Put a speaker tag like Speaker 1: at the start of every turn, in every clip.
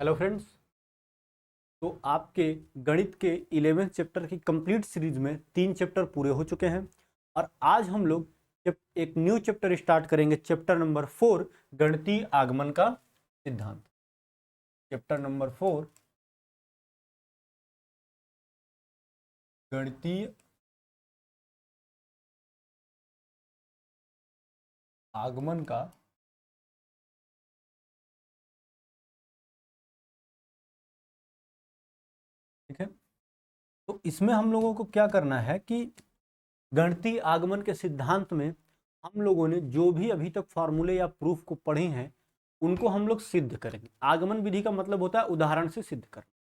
Speaker 1: Hello friends. तो आपके गणित के 11th चैप्टर की कंप्लीट सीरीज में 3 चैप्टर पूरे हो चुके हैं और आज हम लोग एक न्यू चैप्टर स्टार्ट करेंगे। चैप्टर नंबर 4, गणितीय आगमन का सिद्धांत। चैप्टर नंबर 4, गणितीय आगमन का ठीक है। तो इसमें हम लोगों को क्या करना है कि गणितीय आगमन के सिद्धांत में हम लोगों ने जो भी अभी तक फॉर्मूले या प्रूफ को पढ़े हैं उनको हम लोग सिद्ध करेंगे। आगमन विधि का मतलब होता है उदाहरण से सिद्ध करना।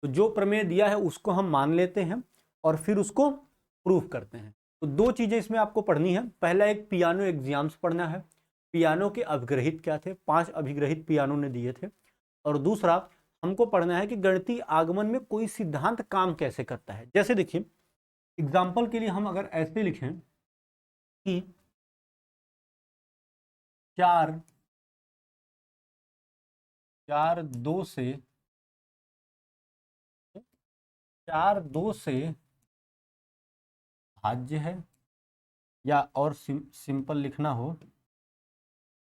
Speaker 1: तो जो प्रमेय दिया है उसको हम मान लेते हैं और फिर उसको प्रूफ करते हैं। तो दो चीजें इसमें आपको पढ़नी है। पहला एक पियानो एग्जाम्स पढ़ना है, पियानो के अभिग्रहित क्या थे, 5 अभिग्रहित पियानो ने दिए थे। और दूसरा हमको पढ़ना है कि गणितीय आगमन में कोई सिद्धांत काम कैसे करता है। जैसे देखिए, एग्जाम्पल के लिए हम अगर ऐसे लिखें कि चार चार दो से चार दो से भाज्य है, या और सिंपल लिखना हो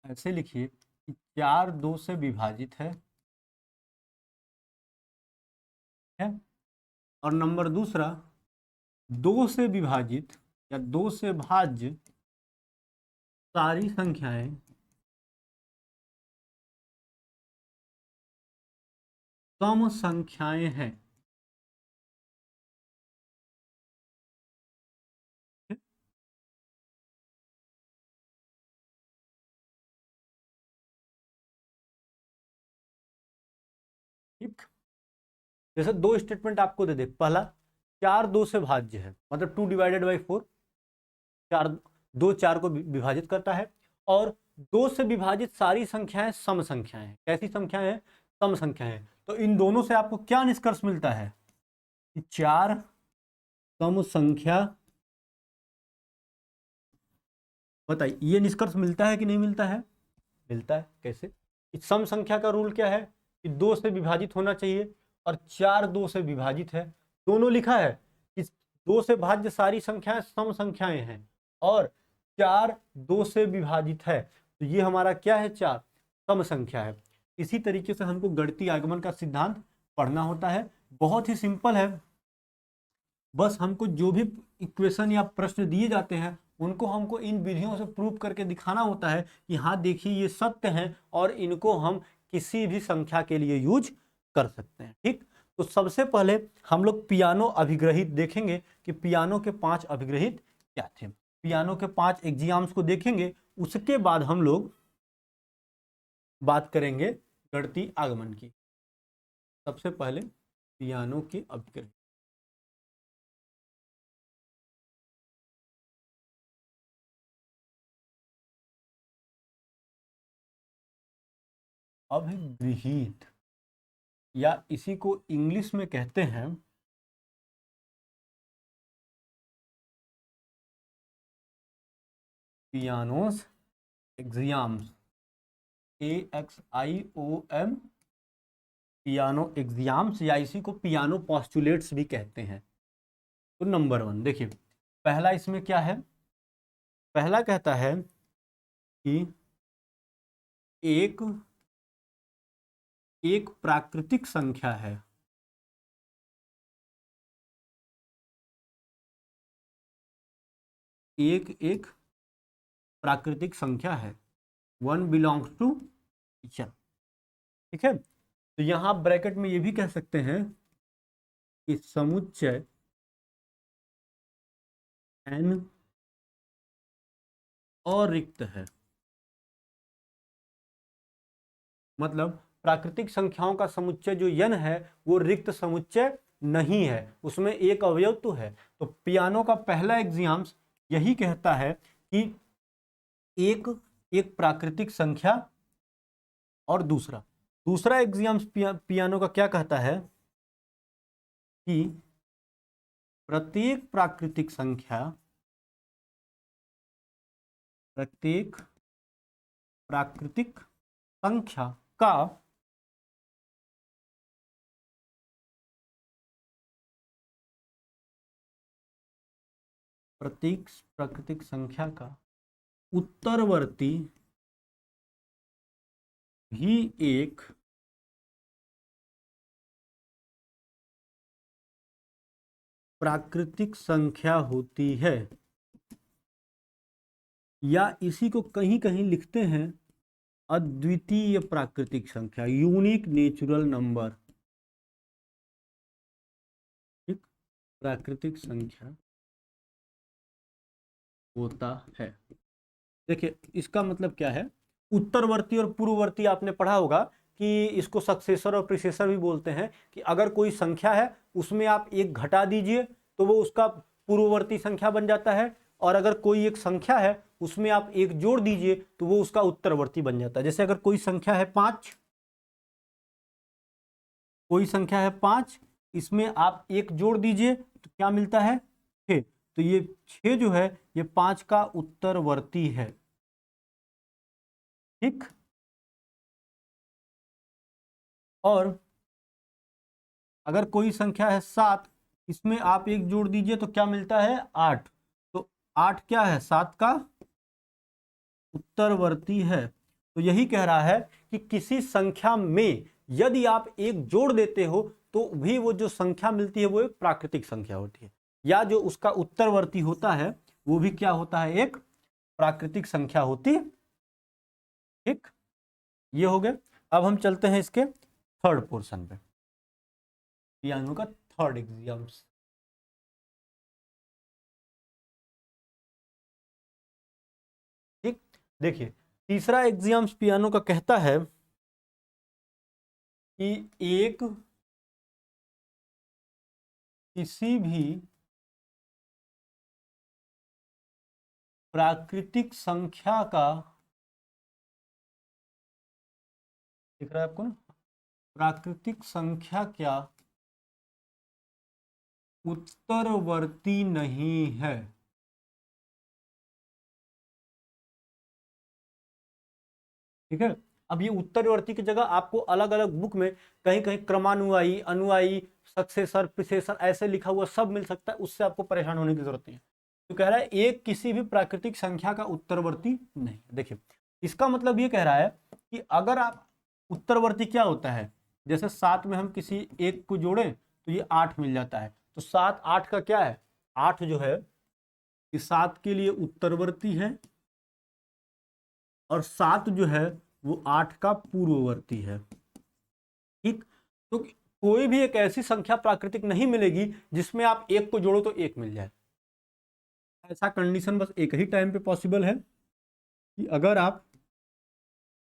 Speaker 1: ऐसे लिखिए कि 4 2 से विभाजित है। और नंबर दूसरा, 2 से विभाजित या 2 से भाज्य सारी संख्याएं सम संख्याएं हैं। ठीक, जैसे दो स्टेटमेंट आपको दे दे। पहला, 4 2 से भाज्य है, मतलब 2/4। चार, 2 4 को विभाजित करता है। और 2 से विभाजित सारी संख्याएं सम संख्याएं हैं। कैसी संख्याएं हैं? सम संख्याएं। तो इन दोनों से आपको क्या निष्कर्ष मिलता है कि 4 सम संख्या। बताइए, ये निष्कर्ष मिलता है कि नहीं मिलता है? मिलता है। कैसे? इस सम संख्या का रूल क्या है कि 2 से विभाजित होना चाहिए, और 4 2 से विभाजित है। दोनों लिखा है कि 2 से भाज्य सारी संख्याएं सम संख्याएं हैं, और 4 2 से विभाजित है। तो ये हमारा क्या है? 4 सम संख्या है। इसी तरीके से हमको गणितीय आगमन का सिद्धांत पढ़ना होता है। बहुत ही सिंपल है। बस हमको जो भी इक्वेशन या प्रश्न दिए जाते हैं उनको हमको इन विधियों से प्रूव करके दिखाना होता है कि हाँ देखिए ये सत्य हैं और इनको हम किसी भी संख्या के लिए यूज कर सकते हैं। ठीक, तो सबसे पहले हम लोग पियानो अभिग्रहित देखेंगे कि पियानो के 5 अभिग्रहित क्या थे। पियानो के 5 एग्जाम्स को देखेंगे, उसके बाद हम लोग बात करेंगे गणितीय आगमन की। सबसे पहले पियानो के अभिग्रहित। अभिगृहित, या इसी को इंग्लिश में कहते हैं पियानोस एग्जाम्स, AXIOM, पियानो एग्जाम्स, या इसी को पियानो पॉस्टुलेट्स भी कहते हैं। तो नंबर 1 देखिए, पहला इसमें क्या है? पहला कहता है कि एक एक प्राकृतिक संख्या है। एक एक प्राकृतिक संख्या है। 1 बिलोंग्स टू टीचर। ठीक है, तो यहां ब्रैकेट में ये भी कह सकते हैं कि समुच्चय n अरिक्त है। मतलब प्राकृतिक संख्याओं का समुच्चय जो n है वो रिक्त समुच्चय नहीं है, उसमें एक अवयव तो है। तो पियानो का पहला एग्जाम्स यही कहता है कि एक एक प्राकृतिक संख्या। और दूसरा दूसरा एग्जाम्स पियानो का क्या कहता है कि प्रत्येक प्राकृतिक संख्या, प्रत्येक प्राकृतिक संख्या का प्रत्येक प्राकृतिक संख्या का उत्तरवर्ती भी एक प्राकृतिक संख्या होती है, या इसी को कहीं कहीं लिखते हैं अद्वितीय प्राकृतिक संख्या, यूनिक नेचुरल नंबर। ठीक, प्राकृतिक संख्या होता है। देखिए इसका मतलब क्या है, उत्तरवर्ती और पूर्ववर्ती आपने पढ़ा होगा कि इसको सक्सेसर और प्रिसेसर भी बोलते हैं, कि अगर कोई संख्या है उसमें आप एक घटा दीजिए तो वो उसका पूर्ववर्ती संख्या बन जाता है, और अगर कोई एक संख्या है उसमें आप एक जोड़ दीजिए तो वो उसका उत्तरवर्ती बन जाता है। जैसे अगर कोई संख्या है 5, कोई संख्या है 5, इसमें आप एक जोड़ दीजिए तो क्या मिलता है 6, तो ये 6 जो है ये 5 का उत्तरवर्ती है। ठीक, और अगर कोई संख्या है 7, इसमें आप एक जोड़ दीजिए तो क्या मिलता है 8, तो 8 क्या है 7 का उत्तरवर्ती है। तो यही कह रहा है कि किसी संख्या में यदि आप एक जोड़ देते हो तो भी वो जो संख्या मिलती है वो एक प्राकृतिक संख्या होती है, या जो उसका उत्तरवर्ती होता है वो भी क्या होता है, एक प्राकृतिक संख्या होती है। ठीक, ये हो गया। अब हम चलते हैं इसके थर्ड पोर्शन पे, पियानो का थर्ड एग्जाम्स। ठीक, देखिए तीसरा एग्जाम्स पियानो का कहता है कि एक किसी भी प्राकृतिक संख्या का, दिख रहा है आपको ना, प्राकृतिक संख्या क्या उत्तरवर्ती नहीं है। ठीक है, अब ये उत्तरवर्ती की जगह आपको अलग अलग बुक में कहीं कहीं क्रमानुयायी, अनुयायी, सक्सेसर, प्रिसेसर ऐसे लिखा हुआ सब मिल सकता है, उससे आपको परेशान होने की जरूरत नहीं है। तो कह रहा है एक किसी भी प्राकृतिक संख्या का उत्तरवर्ती नहीं। देखिए इसका मतलब ये कह रहा है कि अगर आप, उत्तरवर्ती क्या होता है, जैसे 7 में हम किसी एक को जोड़ें तो ये 8 मिल जाता है, तो 7 8 का क्या है, 8 जो है ये 7 के लिए उत्तरवर्ती है, और 7 जो है वो 8 का पूर्ववर्ती है। ठीक, तो कोई भी एक ऐसी संख्या प्राकृतिक नहीं मिलेगी जिसमें आप एक को जोड़ो तो एक मिल जाए। ऐसा कंडीशन बस एक ही टाइम पे पॉसिबल है कि अगर आप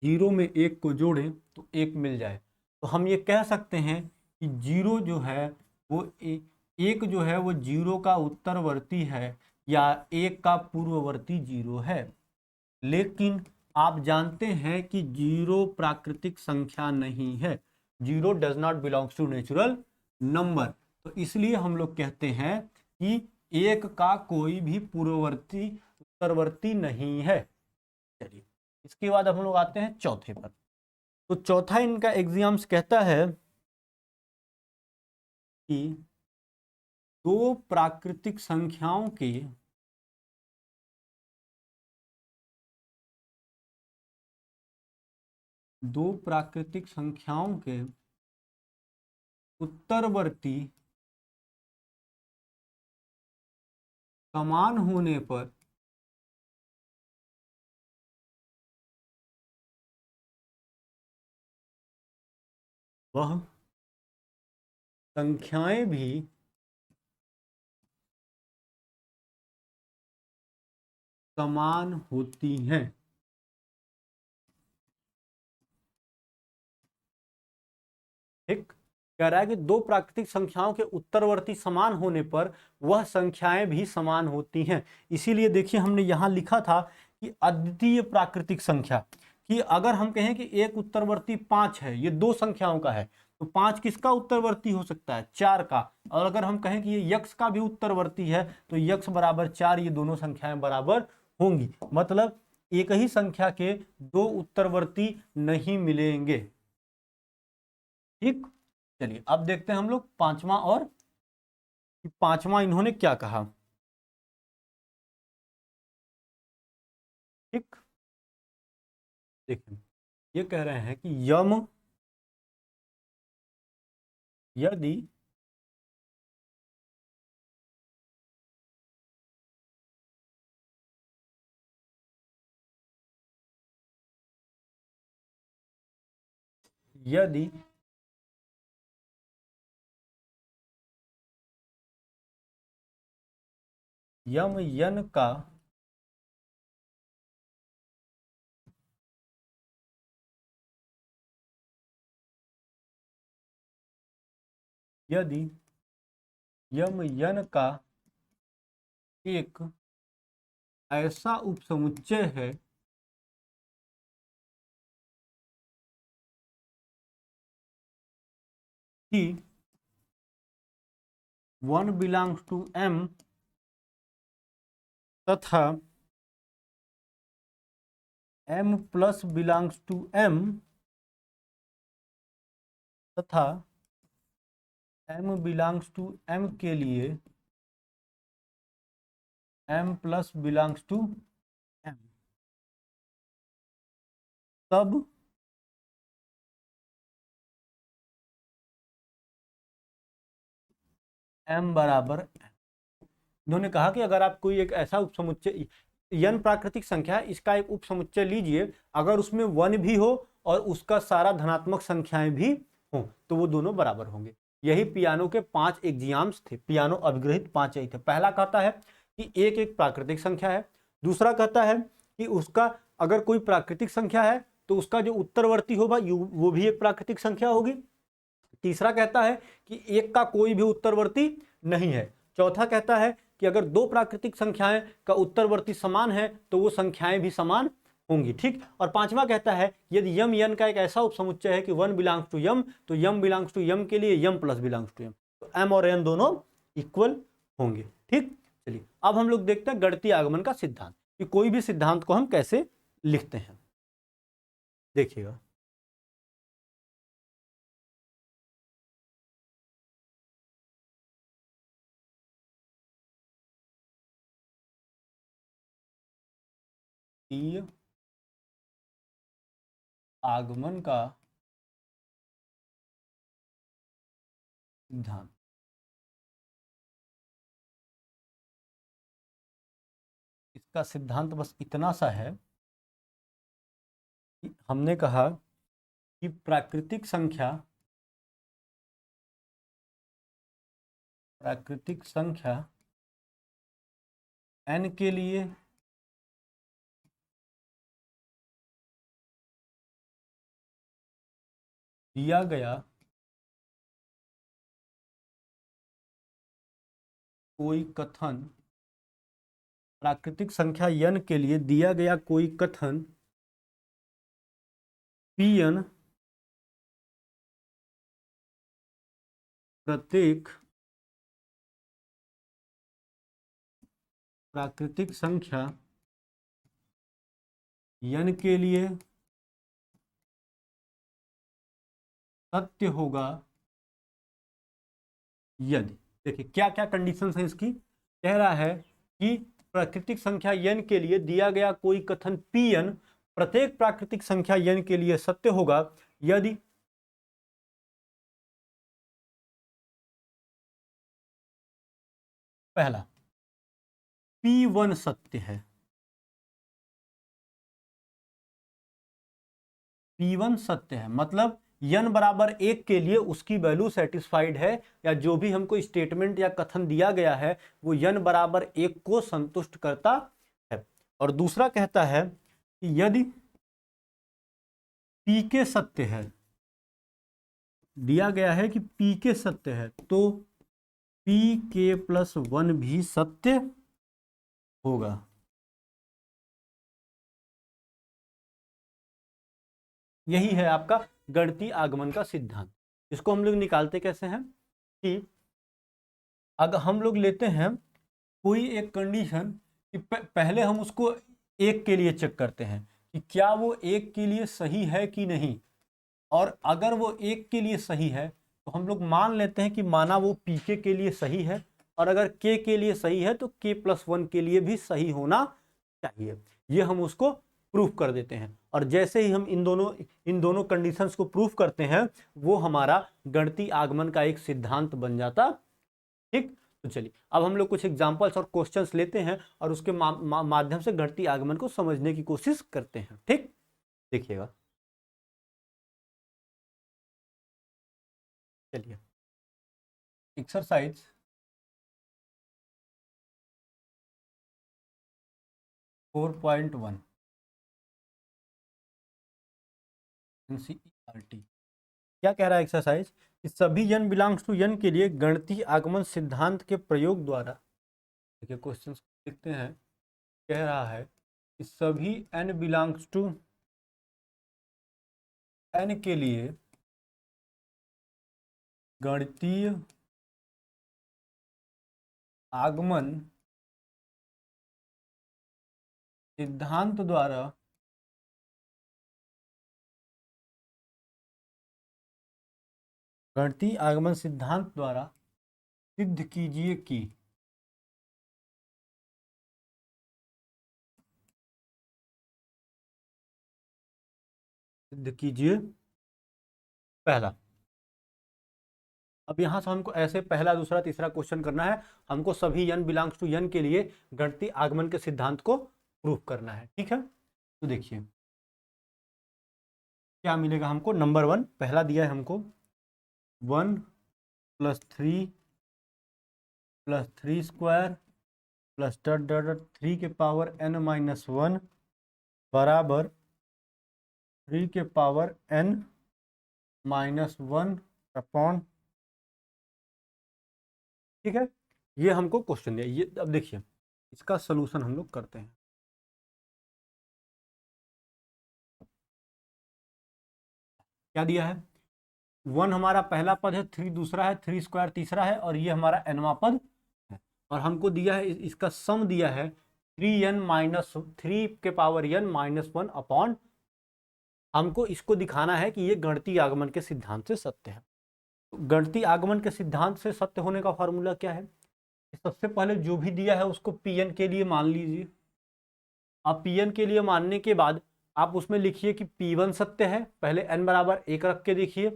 Speaker 1: 0 में एक को जोड़ें तो एक मिल जाए। तो हम ये कह सकते हैं कि 0 जो है वो एक जो है वो 0 का उत्तरवर्ती है, या एक का पूर्ववर्ती 0 है। लेकिन आप जानते हैं कि 0 प्राकृतिक संख्या नहीं है, 0 does not belongs to natural number. तो इसलिए हम लोग कहते हैं कि एक का कोई भी पूर्ववर्ती उत्तरवर्ती नहीं है। चलिए इसके बाद हम लोग आते हैं चौथे पर। तो चौथा इनका एग्जाम्स कहता है कि दो प्राकृतिक संख्याओं के उत्तरवर्ती समान होने पर वह संख्याएं भी समान होती हैं। ठीक, कह रहा है कि दो प्राकृतिक संख्याओं के उत्तरवर्ती समान होने पर वह संख्याएं भी समान होती हैं। इसीलिए देखिए हमने यहां लिखा था कि अद्वितीय प्राकृतिक संख्या, कि अगर हम कहें कि एक उत्तरवर्ती 5 है, ये दो संख्याओं का है, तो 5 किसका उत्तरवर्ती हो सकता है, 4 का। और अगर हम कहें कि ये यक्ष का भी उत्तरवर्ती है तो यक्ष बराबर 4, ये दोनों संख्याएं बराबर होंगी। मतलब एक ही संख्या के दो उत्तरवर्ती नहीं मिलेंगे। ठीक, चलिए अब देखते हैं हम लोग पांचवा, और पांचवा इन्होंने क्या कहा। ठीक, देखिए ये कह रहे हैं कि यदि यदि यम यन का यदि यम यन का एक ऐसा उपसमुच्चय है कि 1 बिलोंग्स टू M तथा M plus belongs to M तथा M बिलोंग्स टू M के लिए M plus belongs to M, तब M बराबर M। इन्होंने कहा कि अगर आप कोई एक ऐसा उपसमुच्चय n प्राकृतिक संख्या है, इसका एक उपसमुच्चय लीजिए, अगर उसमें 1 भी हो और उसका सारा धनात्मक संख्याएं भी हो तो वो दोनों बराबर होंगे। यही पियानो के 5 एग्जाम्स थे, पियानो अभिग्रहित 5 यही थे। पहला कहता है कि एक प्राकृतिक संख्या है, दूसरा कहता है कि उसका अगर कोई प्राकृतिक संख्या है तो उसका जो उत्तरवर्ती होगा वो भी एक प्राकृतिक संख्या होगी। तीसरा कहता है कि एक का कोई भी उत्तरवर्ती नहीं है। चौथा कहता है कि अगर दो प्राकृतिक संख्याएं का उत्तरवर्ती समान है तो वो संख्याएं भी समान होंगी। ठीक, और पांचवा कहता है यदि यम यन का एक ऐसा उपसमुच्चय है कि 1 बिलोंग्स टू यम, तो यम बिलोंग्स टू यम के लिए यम प्लस बिलोंग्स टू यम, तो एम और एन दोनों इक्वल होंगे। ठीक, चलिए अब हम लोग देखते हैं गणितीय आगमन का सिद्धांत, कि कोई भी सिद्धांत को हम कैसे लिखते हैं। देखिएगा, आगमन का सिद्धांत, इसका सिद्धांत बस इतना सा है कि हमने कहा कि प्राकृतिक संख्या n के लिए दिया गया कोई कथन, प्राकृतिक संख्या n के लिए दिया गया कोई कथन Pn प्रत्येक प्राकृतिक संख्या n के लिए सत्य होगा यदि, देखिए क्या क्या कंडीशंस है इसकी। कह रहा है कि प्राकृतिक संख्या n के लिए दिया गया कोई कथन Pn प्रत्येक प्राकृतिक संख्या n के लिए सत्य होगा यदि पहला P1 सत्य है, P1 सत्य है मतलब n बराबर 1 के लिए उसकी वैल्यू सेटिस्फाइड है, या जो भी हमको स्टेटमेंट या कथन दिया गया है वो n बराबर 1 को संतुष्ट करता है। और दूसरा कहता है कि यदि pk सत्य है, दिया गया है कि pk सत्य है, तो pk प्लस 1 भी सत्य होगा। यही है आपका गणितीय आगमन का सिद्धांत। इसको हम लोग निकालते कैसे हैं कि अगर हम लोग लेते हैं कोई एक कंडीशन कि पहले हम उसको एक के लिए चेक करते हैं कि क्या वो एक के लिए सही है कि नहीं, और अगर वो एक के लिए सही है तो हम लोग मान लेते हैं कि माना वो पीके के लिए सही है, और अगर के लिए सही है तो k प्लस 1 के लिए भी सही होना चाहिए। ये हम उसको प्रूफ कर देते हैं। और जैसे ही हम इन दोनों कंडीशंस को प्रूफ करते हैं वो हमारा गणितीय आगमन का एक सिद्धांत बन जाता। ठीक, तो चलिए अब हम लोग कुछ एग्जांपल्स और क्वेश्चंस लेते हैं और उसके माध्यम से गणितीय आगमन को समझने की कोशिश करते हैं। ठीक, देखिएगा, चलिए एक्सरसाइज 4.1 NCERT क्या कह रहा है एक्सरसाइज कि सभी n बिलोंग्स टू n के लिए गणितीय आगमन सिद्धांत के प्रयोग द्वारा, देखिए क्वेश्चन देखते हैं, कह रहा है कि सभी n बिलोंग्स टू n के लिए गणितीय आगमन सिद्धांत द्वारा गणितीय आगमन सिद्धांत द्वारा सिद्ध कीजिए कि सिद्ध कीजिए पहला। अब यहां से हमको ऐसे पहला दूसरा तीसरा क्वेश्चन करना है, हमको सभी n बिलोंग्स टू n के लिए गणितीय आगमन के सिद्धांत को प्रूफ करना है। ठीक है, तो देखिए क्या मिलेगा हमको। नंबर 1 पहला दिया है हमको 1 + 3 + 3 square plus dot dot dot 3 के पावर n-1 बराबर 3 के पावर n-1 अपॉन। ठीक है, ये हमको क्वेश्चन दिया। ये अब देखिए इसका सलूशन हम लोग करते हैं। क्या दिया है, 1 हमारा पहला पद है, 3 दूसरा है, 3 स्क्वायर तीसरा है और ये हमारा nवां पद है। और हमको दिया है इसका सम दिया है 3 के पावर n-1 अपॉन। हमको इसको दिखाना है कि ये गणितीय आगमन के सिद्धांत से सत्य है। गणितीय आगमन के सिद्धांत से सत्य होने का फॉर्मूला क्या है, सबसे पहले जो भी दिया है उसको Pn के लिए मान लीजिए। अब Pn के लिए मानने के बाद आप उसमें लिखिए कि P1 सत्य है, पहले n बराबर 1 रख के देखिए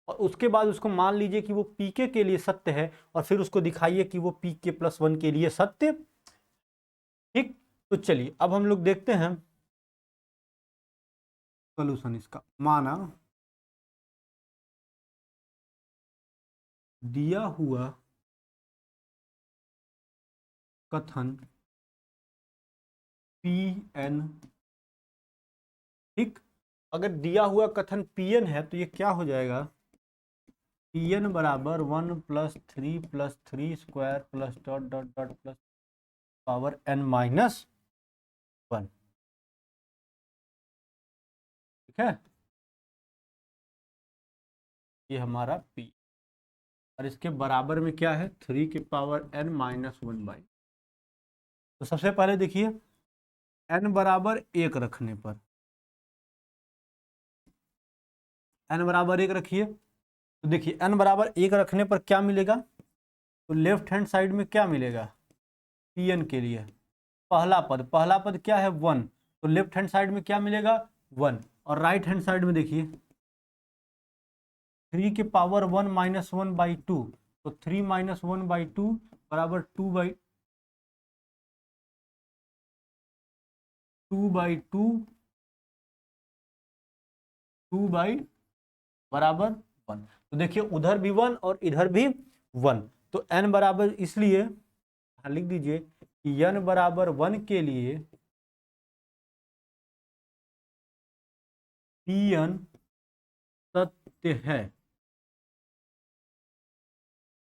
Speaker 1: और उसके बाद उसको मान लीजिए कि वो Pk के लिए सत्य है और फिर उसको दिखाइए कि वो Pk+1 के लिए सत्य। ठीक, तो चलिए अब हम लोग देखते हैं सोल्यूशन इसका। माना दिया हुआ कथन Pn, ठीक, अगर दिया हुआ कथन Pn है तो ये क्या हो जाएगा, Pn बराबर 1 + 3 + 3 square plus dot dot dot plus power n-1। ठीक है, ये हमारा P और इसके बराबर में क्या है 3 के पावर n-1/। तो सबसे पहले देखिए n बराबर 1 रखने पर, n बराबर 1 रखिए तो देखिए n बराबर 1 रखने पर क्या मिलेगा, तो लेफ्ट हैंड साइड में क्या मिलेगा Pn के लिए पहला पद क्या है 1, तो लेफ्ट हैंड साइड में क्या मिलेगा 1 और राइट हैंड साइड में देखिए 3 के पावर 1-1/2, तो 3-1/2 बराबर 2 बाई बराबर 1। तो देखिए उधर भी 1 और इधर भी 1, तो n बराबर, इसलिए लिख दीजिए कि n बराबर 1 के लिए Pn सत्य है।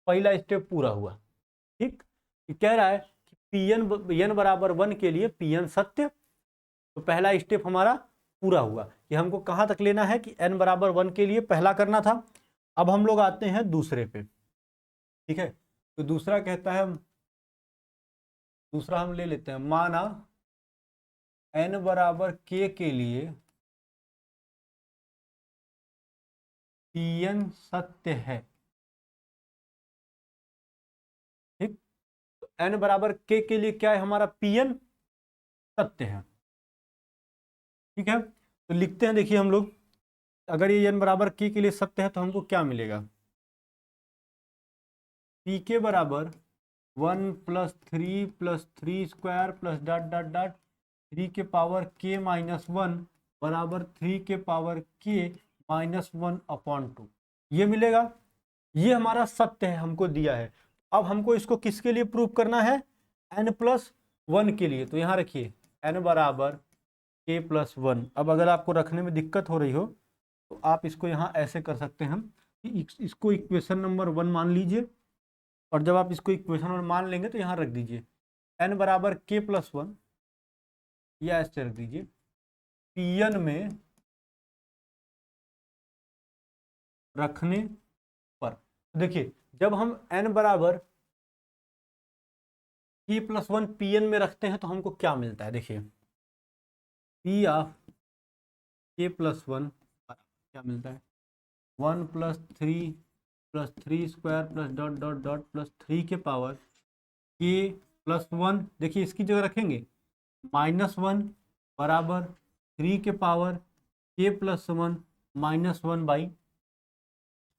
Speaker 1: पहला स्टेप पूरा हुआ। ठीक, कह रहा है कि n बराबर 1 के लिए Pn सत्य, तो पहला स्टेप हमारा पूरा हुआ कि हमको कहां तक लेना है कि n बराबर 1 के लिए पहला करना था। अब हम लोग आते हैं दूसरे पे। ठीक है, तो दूसरा कहता है, दूसरा हम ले लेते हैं, माना n बराबर k के लिए Pn सत्य है। ठीक, तो n बराबर k के लिए क्या है हमारा Pn सत्य है। ठीक है, तो लिखते हैं, देखिए हम लोग, अगर ये n बराबर k के लिए सत्य है तो हमको क्या मिलेगा, पी के बराबर 1+3+3² प्लस डॉट डॉट डॉट 3 के पावर k माइनस 1 बराबर 3 के पावर k माइनस 1/2 ये मिलेगा। ये हमारा सत्य है, हमको दिया है। अब हमको इसको किसके लिए प्रूव करना है, n+1 के लिए। तो यहाँ रखिए n बराबर k+1। अब अगर आपको रखने में दिक्कत हो रही हो तो आप इसको यहाँ ऐसे कर सकते हैं कि इसको इक्वेशन नंबर 1 मान लीजिए, और जब आप इसको इक्वेशन नंबर मान लेंगे तो यहाँ रख दीजिए n बराबर k+1, या ऐसे रख दीजिए Pn में रखने पर। देखिए जब हम n बराबर k+1 Pn में रखते हैं तो हमको क्या मिलता है, देखिए P ऑफ k+1 क्या मिलता है, 1+3+3² plus dot dot dot plus 3 के पावर k+1, देखिए इसकी जगह रखेंगे -1 बराबर 3 के पावर k+1 -1/।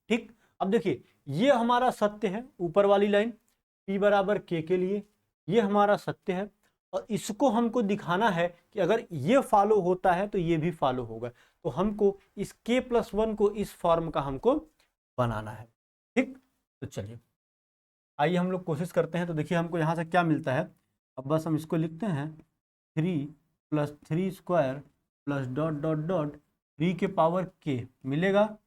Speaker 1: ठीक, अब देखिए ये हमारा सत्य है, ऊपर वाली लाइन p बराबर k के लिए ये हमारा सत्य है, और इसको हमको दिखाना है कि अगर ये फॉलो होता है तो ये भी फॉलो होगा। तो हमको इस k+1 को इस फॉर्म का हमको बनाना है। ठीक, तो चलिए आइए हम लोग कोशिश करते हैं। तो देखिए हमको यहाँ से क्या मिलता है, अब बस हम इसको लिखते हैं 3+3² प्लस डॉट डॉट डॉट 3 के पावर k मिलेगा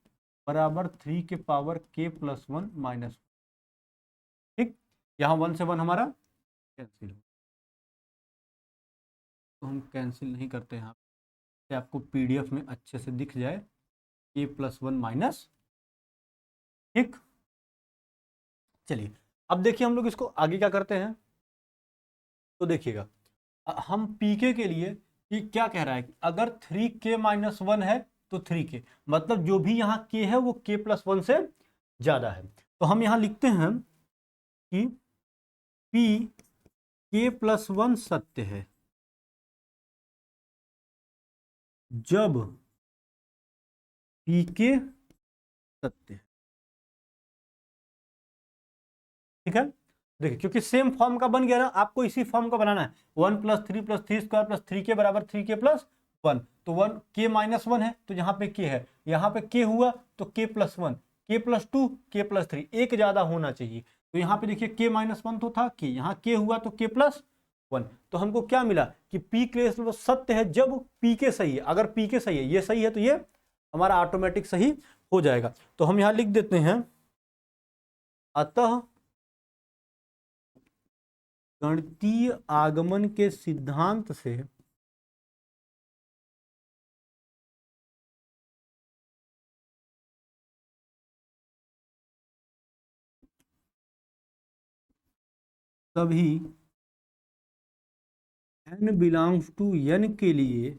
Speaker 1: बराबर 3 के पावर k+1 माइनस। ठीक, यहाँ 1 से 1 हमारा कैंसिल हो, तो हम कैंसिल नहीं करते हैं, कि आपको पीडीएफ में अच्छे से दिख जाए k+1 माइनस। ठीक, चलिए अब देखिए हम लोग इसको आगे क्या करते हैं। तो देखिएगा हम pk के लिए कि क्या कह रहा है कि अगर 3k-1 है तो 3k, मतलब जो भी यहाँ k है वो k+1 से ज्यादा है। तो हम यहाँ लिखते हैं कि p k+1 सत्य है जब pk सत्य है। ठीक है, देखिए क्योंकि सेम फॉर्म का बन गया ना, आपको इसी फॉर्म का बनाना है। 1+3+3² प्लस 3k बराबर 3k+1, तो 1k-1 है तो यहाँ पे k है, यहाँ पे k हुआ तो k+1, k+2, k+3, एक ज्यादा होना चाहिए। तो यहाँ पे देखिए k-1 तो था k, यहाँ k हुआ तो k+1। तो हमको क्या मिला कि p सत्य है जब pk सही है। अगर pk सही है, ये सही है, तो ये हमारा ऑटोमेटिक सही हो जाएगा। तो हम यहाँ लिख देते हैं अतः गणितीय आगमन के सिद्धांत से सभी n बिलोंग्स टू n के लिए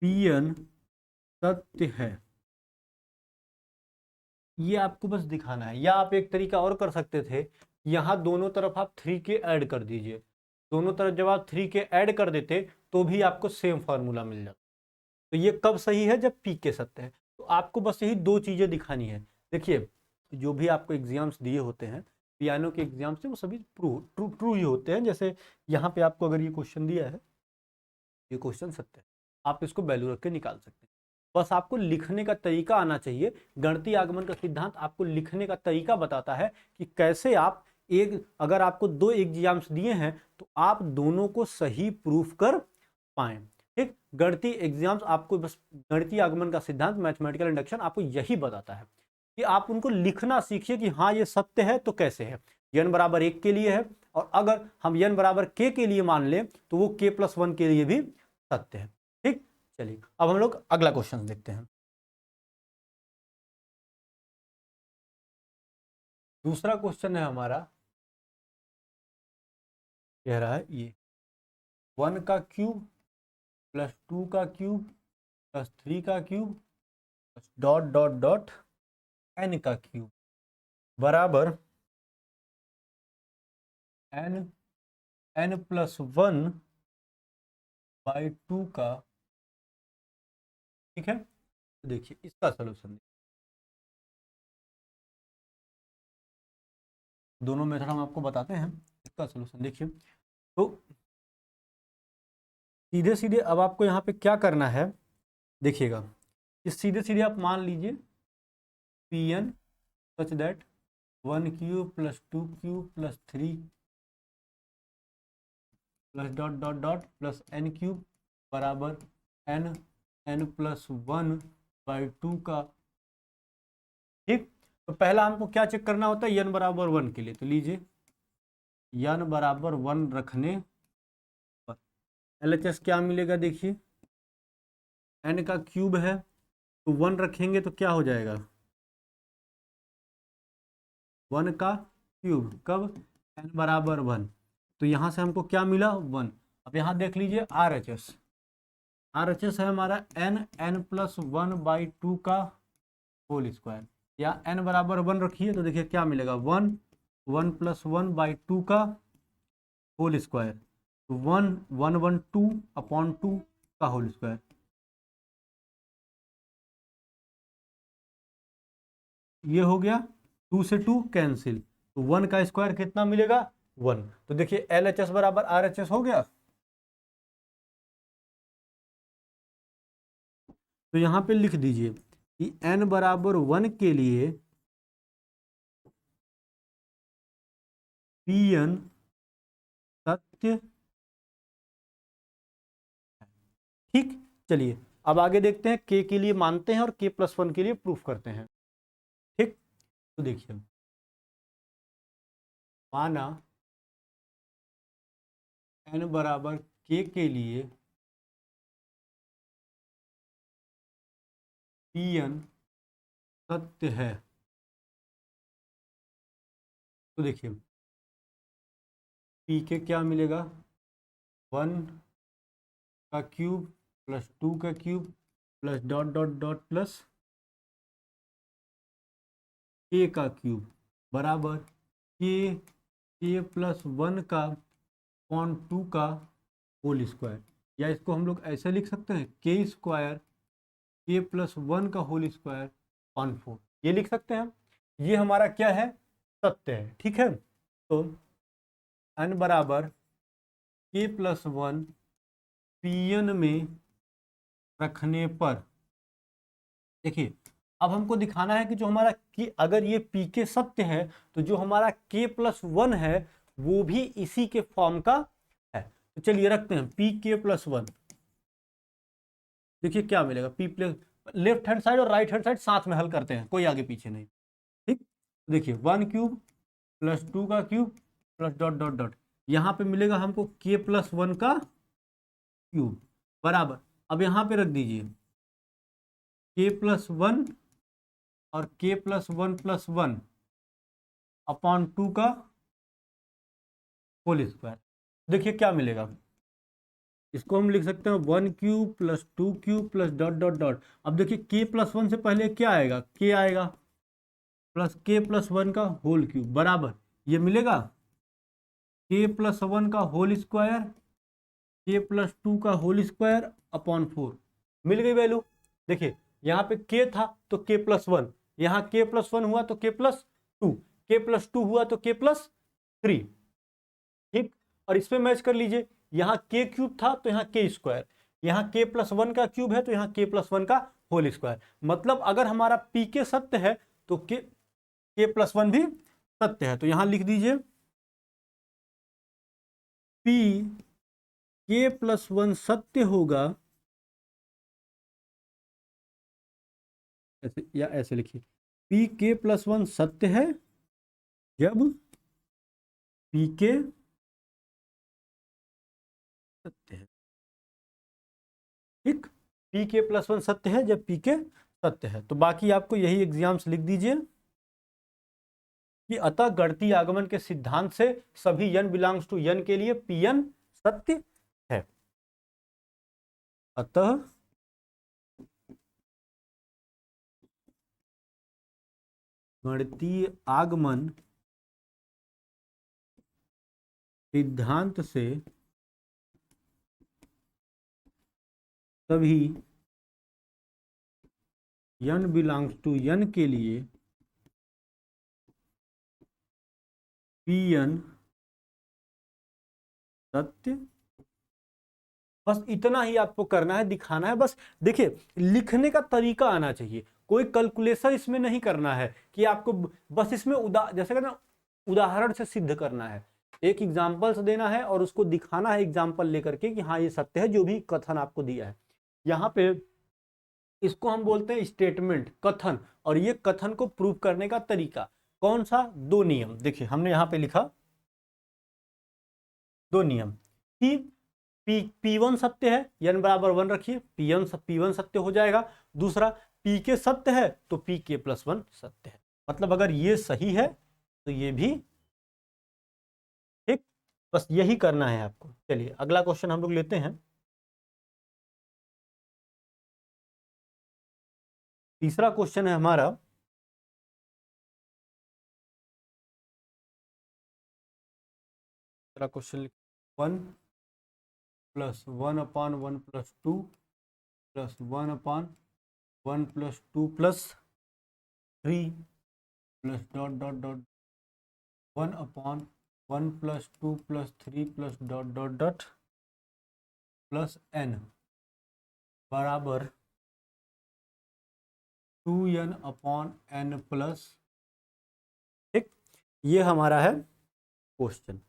Speaker 1: Pn सत्य है। ये आपको बस दिखाना है, या आप एक तरीका और कर सकते थे, यहाँ दोनों तरफ आप 3k ऐड कर दीजिए। दोनों तरफ जब आप 3k ऐड कर देते तो भी आपको सेम फार्मूला मिल जाता। तो ये कब सही है, जब pk सत्य है। तो आपको बस यही दो चीजें दिखानी है। देखिए जो भी आपको एग्जाम्स दिए होते हैं पियानो के एग्जाम से, वो सभी ट्रू ट्रू ही होते हैं। जैसे यहाँ पे आपको अगर ये क्वेश्चन दिया है, ये क्वेश्चन सत्य है, आप इसको वैल्यू रख के निकाल सकते हैं। बस आपको लिखने का तरीका आना चाहिए। गणितीय आगमन का सिद्धांत आपको लिखने का तरीका बताता है कि कैसे आप एक, अगर आपको दो एग्जाम्स दिए हैं तो आप दोनों को सही प्रूफ कर पाए। ठीक, गणितीय एग्जाम्स आपको बस गणितीय आगमन का सिद्धांत, मैथमेटिकल इंडक्शन आपको यही बताता है कि आप उनको लिखना सीखिए कि हाँ ये सत्य है तो कैसे है। n बराबर 1 के लिए है, और अगर हम n बराबर k के लिए मान लें तो वो k+1 के लिए भी सत्य है। ठीक, चलिए अब हम लोग अगला क्वेश्चन देखते हैं। दूसरा क्वेश्चन है हमारा, कह रहा है ये 1 का क्यूब प्लस 2 का क्यूब प्लस 3 का cube plus dot dot dot n का क्यूब बराबर n n+1 बाई 2 का, ठीक है। तो देखिए इसका सोल्यूशन, दोनों मेथड हम आपको बताते हैं। इसका सोल्यूशन देखिए, तो सीधे सीधे अब आपको यहाँ पे क्या करना है, देखिएगा कि सीधे सीधे आप मान लीजिए Pn such that 1³ + 2³ + 3 plus dot dot dot plus n³ बराबर n+1 बाई 2 का, ठीक। तो पहला हमको क्या चेक करना होता है, n बराबर 1 के लिए, तो लीजिए n बराबर 1 रखने पर LHS क्या मिलेगा, देखिए n का क्यूब है तो 1 रखेंगे तो क्या हो जाएगा, 1 का क्यूब, कब, n बराबर 1। तो यहाँ से हमको क्या मिला, 1। अब यहाँ देख लीजिए RHS है हमारा n+1 बाई 2 का होल स्क्वायर, या n बराबर 1 रखिए तो देखिए क्या मिलेगा, 1 बाई 2 का होल स्क्वायर, तो 1/2 का होल स्क्वायर। ये हो गया, 2 से 2 कैंसिल, तो 1 का स्क्वायर कितना मिलेगा, 1। तो देखिए LHS बराबर RHS हो गया। तो यहाँ पे लिख दीजिए कि n बराबर 1 के लिए Pn सत्य, ठीक। चलिए अब आगे देखते हैं, k के लिए मानते हैं और k+1 के लिए प्रूफ करते हैं, ठीक। तो देखिए माना n बराबर k के लिए Pn सत्य है, तो देखिए पी के क्या मिलेगा, 1 का क्यूब प्लस 2 का cube plus dot dot dot plus के का क्यूब बराबर k+1 का अपॉन 2 का होल स्क्वायर, या इसको हम लोग ऐसे लिख सकते हैं k² k+1 का होल स्क्वायर अपॉन 4, ये लिख सकते हैं हम। ये हमारा क्या है, सत्य है, ठीक है। तो n बराबर k+1 Pn में रखने पर, देखिए अब हमको दिखाना है कि जो हमारा कि अगर ये pk सत्य है तो जो हमारा k+1 है वो भी इसी के फॉर्म का है। तो चलिए रखते हैं pk+1, देखिए क्या मिलेगा, लेफ्ट हैंड साइड और राइट हैंड साइड साथ में हल करते हैं, कोई आगे पीछे नहीं, ठीक। देखिए 1³ प्लस 2 का cube plus dot dot dot, यहाँ पे मिलेगा हमको k+1 का क्यूब बराबर, अब यहाँ पे रख दीजिए k+1 और k+1+1 अपॉन 2 का होल स्क्वायर, देखिए क्या मिलेगा, इसको हम लिख सकते हैं 1³ plus 2³ plus dot dot dot. अब देखिए k+1 से पहले क्या आएगा, k आएगा प्लस k+1 का होल क्यूब बराबर, ये मिलेगा k+1 का होल स्क्वायर k+2 का होल स्क्वायर अपॉन 4, मिल गई वैल्यू। देखिए यहाँ पे k था तो k+1, यहाँ k+1 हुआ तो k+2, k+2 हुआ तो k+3, ठीक। और इस पे मैच कर लीजिए, यहाँ k³ था तो यहाँ k², यहाँ k+1 का क्यूब है तो यहाँ k+1 का होल स्क्वायर, मतलब अगर हमारा pk सत्य है तो k+1 भी सत्य है। तो यहाँ लिख दीजिए pk+1 सत्य होगा, ऐसे या ऐसे लिखिए pk+1 सत्य है जब pk सत्य है, ठीक। pk+1 सत्य है जब pk सत्य है। तो बाकी आपको यही एग्जाम्स लिख दीजिए कि अतः गणती आगमन के सिद्धांत से सभी n बिलोंग्स टू n के लिए Pn सत्य है। अतः गणतीय आगमन सिद्धांत से सभी n बिलोंग्स टू n के लिए Pn सत्य। बस इतना ही आपको करना है, दिखाना है। बस देखिए, लिखने का तरीका आना चाहिए, कोई कैलकुलेशन इसमें नहीं करना है कि आपको बस इसमें जैसे कहना उदाहरण से सिद्ध करना है, एक एग्जाम्पल्स देना है और उसको दिखाना है एग्जाम्पल लेकर के कि हाँ ये सत्य है जो भी कथन आपको दिया है। यहाँ पे इसको हम बोलते हैं स्टेटमेंट, कथन। और ये कथन को प्रूव करने का तरीका कौन सा? दो नियम। देखिए हमने यहाँ पे लिखा दो नियम कि P1 सत्य है, n बराबर 1 रखिए, P1 सत्य हो जाएगा। दूसरा Pk सत्य है तो Pk प्लस 1 सत्य है। मतलब अगर ये सही है तो ये भी ठीक। बस यही करना है आपको। चलिए अगला क्वेश्चन हम लोग लेते हैं। तीसरा क्वेश्चन है हमारा, तीसरा question 1 plus 1 upon 1 plus 2 plus 1 upon 1 plus 2 plus 3 plus dot dot dot 1 upon 1 plus 2 plus 3 plus dot dot dot plus n बराबर 2n अपॉन n प्लस। ठीक, ये हमारा है क्वेश्चन।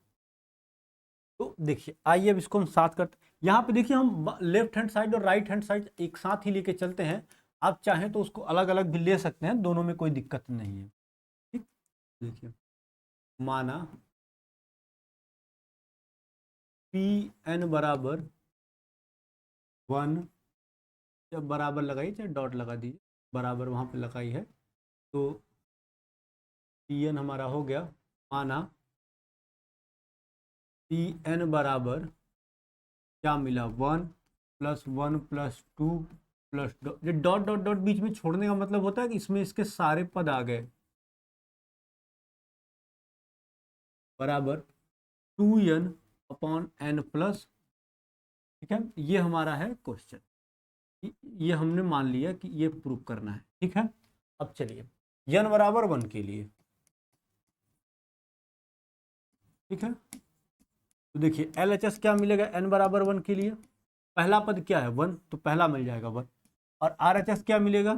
Speaker 1: तो देखिए आइए अब इसको हम साथ करते हैं। यहाँ पे देखिए हम लेफ्ट हैंड साइड और राइट हैंड साइड एक साथ ही लेके चलते हैं। आप चाहें तो उसको अलग अलग भी ले सकते हैं, दोनों में कोई दिक्कत नहीं है। ठीक, देखिए माना Pn बराबर 1, जब बराबर लगाइए चाहे डॉट लगा दीजिए, बराबर वहाँ पे लगाई है तो Pn हमारा हो गया। माना Pn बराबर क्या मिला? 1 plus 1 plus 2 plus dot dot dot बीच में छोड़ने का मतलब होता है कि इसमें इसके सारे पद आ गए, बराबर 2n अपॉन n प्लस। ठीक है, ये हमारा है क्वेश्चन। ये हमने मान लिया कि ये प्रूव करना है। ठीक है, अब चलिए n बराबर 1 के लिए। ठीक है, तो देखिए LHS क्या मिलेगा n बराबर 1 के लिए? पहला पद क्या है? 1, तो पहला मिल जाएगा 1। और RHS क्या मिलेगा?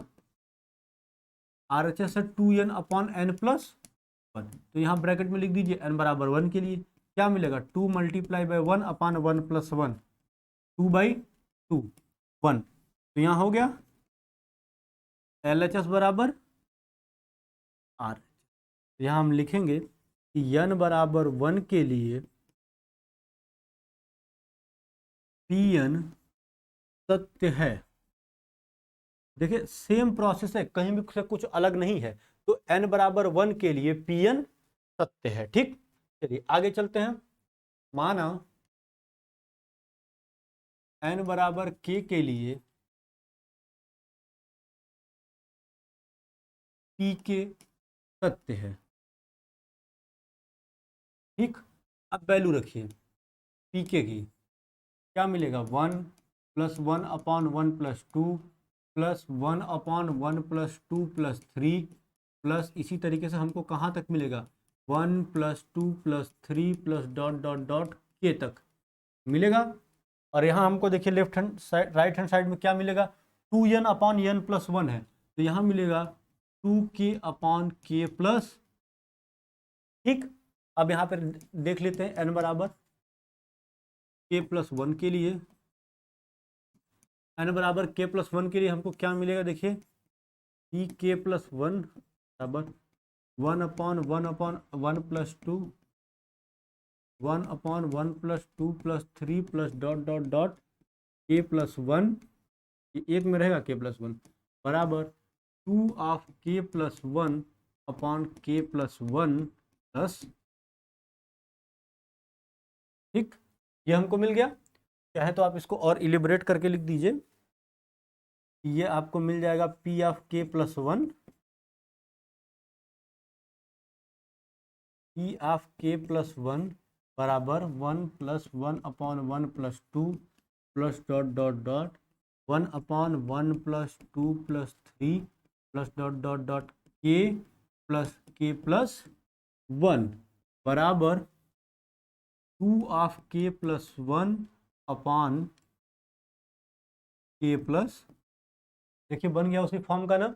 Speaker 1: RHS है 2n अपॉन n प्लस 1। तो यहाँ ब्रैकेट में लिख दीजिए n बराबर 1 के लिए क्या मिलेगा? 2 मल्टीप्लाई बाई 1 अपॉन 1 प्लस 1, 2/2 1। तो यहाँ हो गया LHS बराबर R। यहाँ हम लिखेंगे कि n बराबर 1 के लिए Pn सत्य है। देखिए सेम प्रोसेस है, कहीं भी से कुछ अलग नहीं है। तो n बराबर 1 के लिए Pn सत्य है। ठीक, चलिए आगे चलते हैं। माना n बराबर k के लिए Pk सत्य है। ठीक, अब वैल्यू रखिए Pk की, क्या मिलेगा? 1 plus 1 upon 1 plus 2 plus 1 upon 1 plus 2 plus 3 plus इसी तरीके से हमको कहाँ तक मिलेगा? 1 plus 2 plus 3 plus dot dot dot के तक मिलेगा। और यहाँ हमको देखिए left hand side right hand side में क्या मिलेगा? 2n अपॉन n प्लस 1 है, तो यहाँ मिलेगा 2k अपॉन k प्लस। ठीक, अब यहाँ पर देख लेते हैं n बराबर k प्लस 1 के लिए। n बराबर k प्लस 1 के लिए हमको क्या मिलेगा? देखिए ई k प्लस 1 बराबर 1 upon 1 upon 1 plus 2 1 upon 1 plus 2 plus 3 plus dot dot dot k plus 1, ये एक में रहेगा k प्लस 1 बराबर 2 of k plus 1 upon k plus 1 plus. ठीक, ये हमको मिल गया। चाहे तो आप इसको और इलिबरेट करके लिख दीजिए, ये आपको मिल जाएगा P of k plus 1, P of k plus 1 बराबर 1 plus 1/1 plus 2 plus dot dot dot 1/1 plus 2 plus 3 plus dot dot dot के प्लस 1 बराबर 2 ऑफ के प्लस 1 अपॉन के प्लस, देखिए बन गया उसी फॉर्म का ना।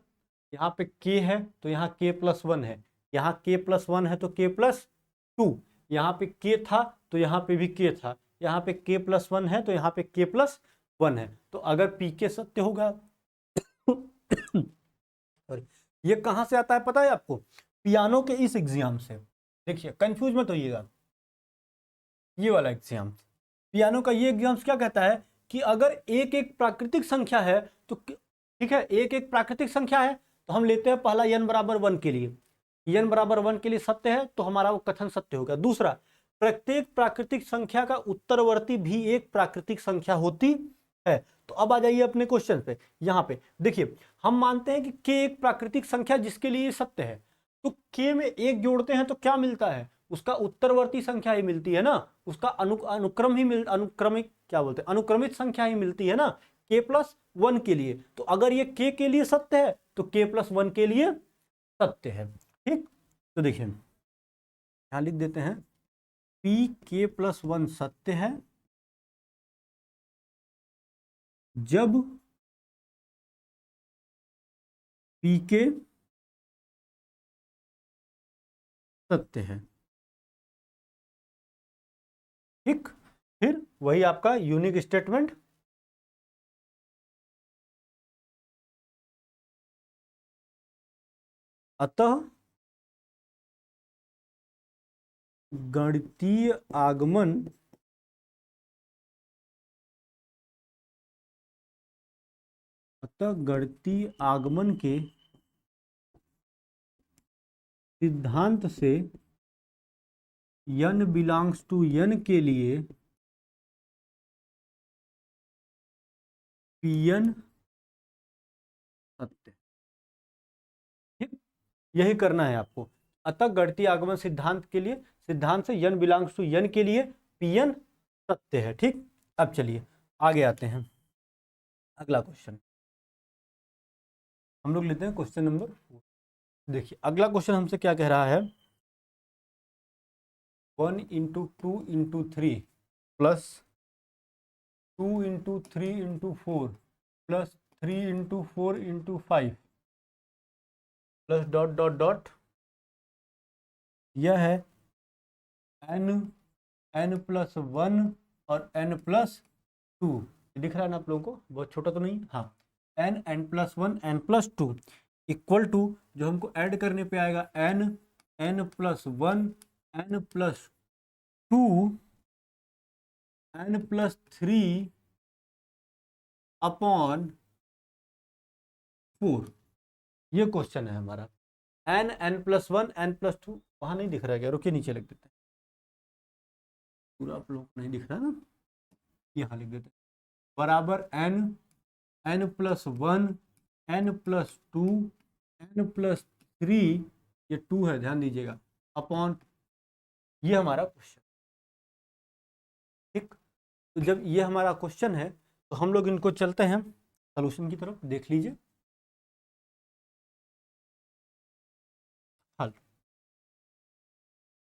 Speaker 1: यहाँ पे के है तो यहाँ के प्लस 1 है, यहाँ के प्लस 1 है तो के प्लस 2, यहाँ पे के था तो यहाँ पे भी के था, यहाँ पे के प्लस 1 है तो यहाँ पे के प्लस 1 है। तो अगर पी के सत्य होगा ये कहाँ से आता है पता है आपको? पियानो के इस एग्जाम से। देखिए कंफ्यूज मत होइएगा, ये वाला एग्जाम, पियानो का ये एग्जाम क्या कहता है कि अगर एक एक प्राकृतिक संख्या है तो ठीक है, एक एक प्राकृतिक संख्या है तो हम लेते हैं पहला n बराबर 1 के लिए, n बराबर 1 के लिए सत्य है तो हमारा वो कथन सत्य होगा। दूसरा, प्रत्येक प्राकृतिक संख्या का उत्तरवर्ती भी एक प्राकृतिक संख्या होती है। तो अब आ जाइए अपने क्वेश्चन पे। यहाँ पे देखिए हम मानते हैं कि k एक प्राकृतिक संख्या जिसके लिए सत्य है, तो k में एक जोड़ते हैं तो क्या मिलता है? उसका उत्तरवर्ती संख्या ही मिलती है ना, उसका अनुक्रम ही अनुक्रमिक क्या बोलते हैं, अनुक्रमित संख्या ही मिलती है ना k प्लस 1 के लिए। तो अगर ये k के लिए सत्य है तो k प्लस 1 के लिए सत्य है। ठीक, तो देखिए यहां लिख देते हैं p k प्लस 1 सत्य है जब p k सत्य है। ठीक, फिर वही आपका यूनिक स्टेटमेंट, अतः गणितीय आगमन के सिद्धांत से n बिलोंग्स टू n के लिए Pn सत्य। ठीक, यही करना है आपको। अतः गणितीय आगमन सिद्धांत के लिए, सिद्धांत से n बिलोंग्स टू n के लिए Pn सत्य है। ठीक, अब चलिए आगे आते हैं। अगला क्वेश्चन हम लोग लेते हैं क्वेश्चन नंबर 4। देखिए अगला क्वेश्चन हमसे क्या कह रहा है, 1 into 2 into 3 plus 2 into 3 into 4 plus 3 into 4 into 5 plus dot dot dot, यह है n प्लस 1 और n प्लस 2। दिख रहा है ना आप लोगों को, बहुत छोटा तो नहीं, हाँ, n plus 1 n plus 2 equal to, जो हमको ऐड करने पे आएगा n plus 1 n plus 2 n plus 3 upon 4। ये क्वेश्चन है हमारा। n प्लस 1 n प्लस 2 वहां नहीं दिख रहा है क्या? रुकिए नीचे लिख देते हैं, पूरा आप लोग नहीं दिख रहा ना, यहाँ लिख देते हैं बराबर n plus 1 n plus 2 n plus 3, ये 2 है ध्यान दीजिएगा, अपॉन, ये हमारा क्वेश्चन। ठीक, तो जब ये हमारा क्वेश्चन है तो हम लोग इनको चलते हैं सॉल्यूशन की तरफ, देख लीजिए। हल,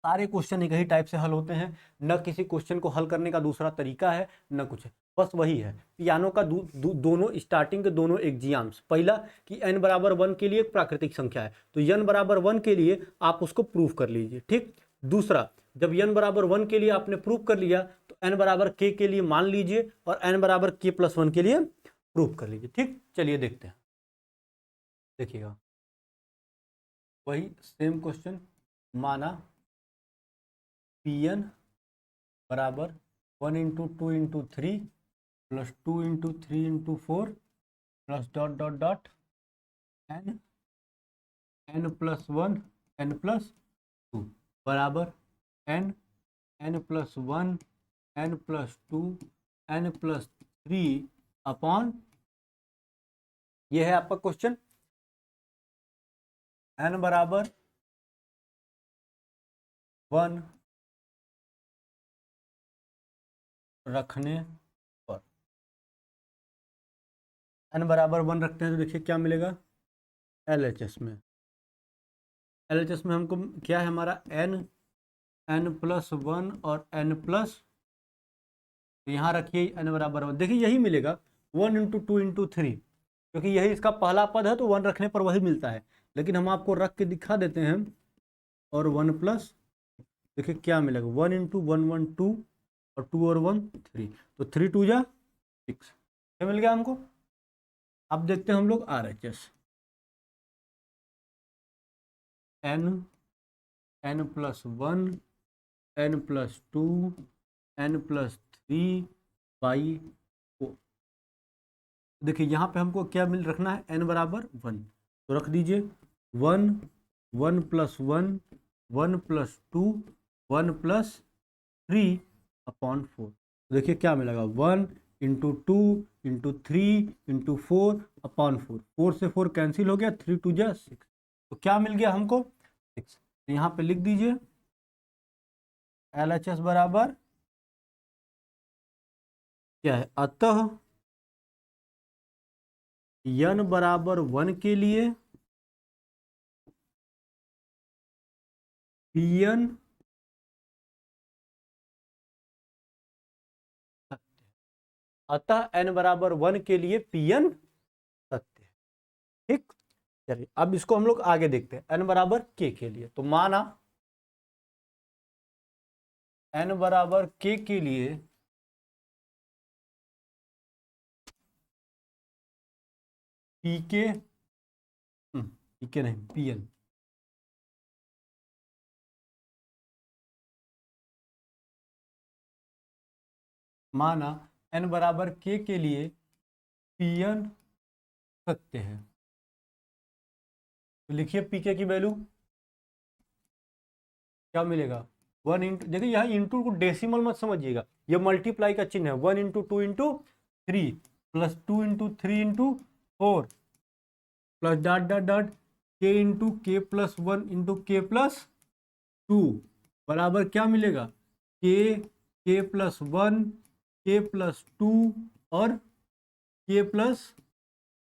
Speaker 1: सारे क्वेश्चन एक ही टाइप से हल होते हैं, न किसी क्वेश्चन को हल करने का दूसरा तरीका है न कुछ है, बस वही है। पियानो का दोनों स्टार्टिंग के दोनों एग्जाम्स, पहला कि n बराबर 1 के लिए एक प्राकृतिक संख्या है तो n बराबर 1 के लिए आप उसको प्रूव कर लीजिए। ठीक, दूसरा, जब n बराबर 1 के लिए आपने प्रूव कर लिया तो n बराबर k के लिए मान लीजिए और n बराबर k प्लस 1 के लिए प्रूव कर लीजिए। ठीक, चलिए देखते हैं, देखिएगा वही सेम क्वेश्चन। माना Pn बराबर 1 into 2 into 3 plus 2 into 3 into 4 plus dot dot dot n plus 1 n plus 2 बराबर n plus 1 n plus 2 n plus 3 upon, ये है आपका क्वेश्चन। n बराबर 1 रखने पर n बराबर 1 रखते हैं तो देखिए क्या मिलेगा LHS में। LHS में हमको क्या है हमारा n+1 और n+, तो यहाँ रखिए n बराबर 1। देखिए यही मिलेगा 1 × 2 × 3, क्योंकि यही इसका पहला पद है तो 1 रखने पर वही मिलता है। लेकिन हम आपको रख के दिखा देते हैं। और 1+, देखिए क्या मिलेगा 1 × 1 1 2 और 2 और 1 3, तो 3 2 जा 6, क्या मिल गया हमको। अब देखते हैं हम लोग RHS n+1 n+2 n+3/4। देखिए यहाँ पे हमको क्या मिल रखना है n बराबर 1, तो रख दीजिए 1 1 + 1 1 + 2 1 + 3/4। देखिए क्या मिलेगा 1 × 2 × 3 × 4/4। 4 से 4 कैंसिल हो गया, 3 2 जा 6, तो क्या मिल गया हमको 6। तो यहाँ पे लिख दीजिए LHS बराबर क्या है, अतः n बराबर 1 के लिए Pn सत्य, अतः n बराबर 1 के लिए Pn सत्य है। ठीक, चलिए अब इसको हम लोग आगे देखते हैं n बराबर k के लिए। तो माना n बराबर k के लिए pk pk नहीं Pn, माना n बराबर k के लिए Pn सत्य है, तो लिखिए pk की वैल्यू क्या मिलेगा 1 इंटू, देखिए यहाँ इंटू को डेसिमल मत समझिएगा, ये मल्टीप्लाई का चिन्ह है। 1 × 2 × 3 plus 2 × 3 × 4 plus dot dot dot k × k + 1 × k + 2 बराबर क्या मिलेगा k + 1 k + 2 और k +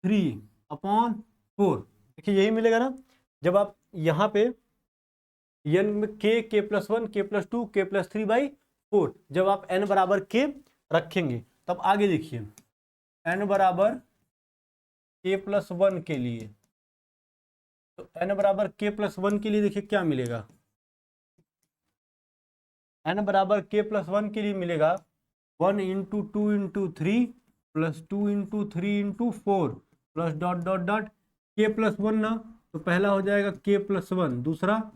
Speaker 1: 3/4। देखिए यही मिलेगा ना, जब आप यहाँ पे n में k + 1 k + 2 k + 3/4, जब आप n बराबर k रखेंगे तब आगे देखिए n बराबर k + 1 के लिए, तो n बराबर k + 1 के लिए देखिए क्या मिलेगा, n बराबर k + 1 के लिए मिलेगा 1 × 2 × 3 plus 2 × 3 × 4 plus dot dot dot k + 1 ना, तो पहला हो जाएगा k + 1, दूसरा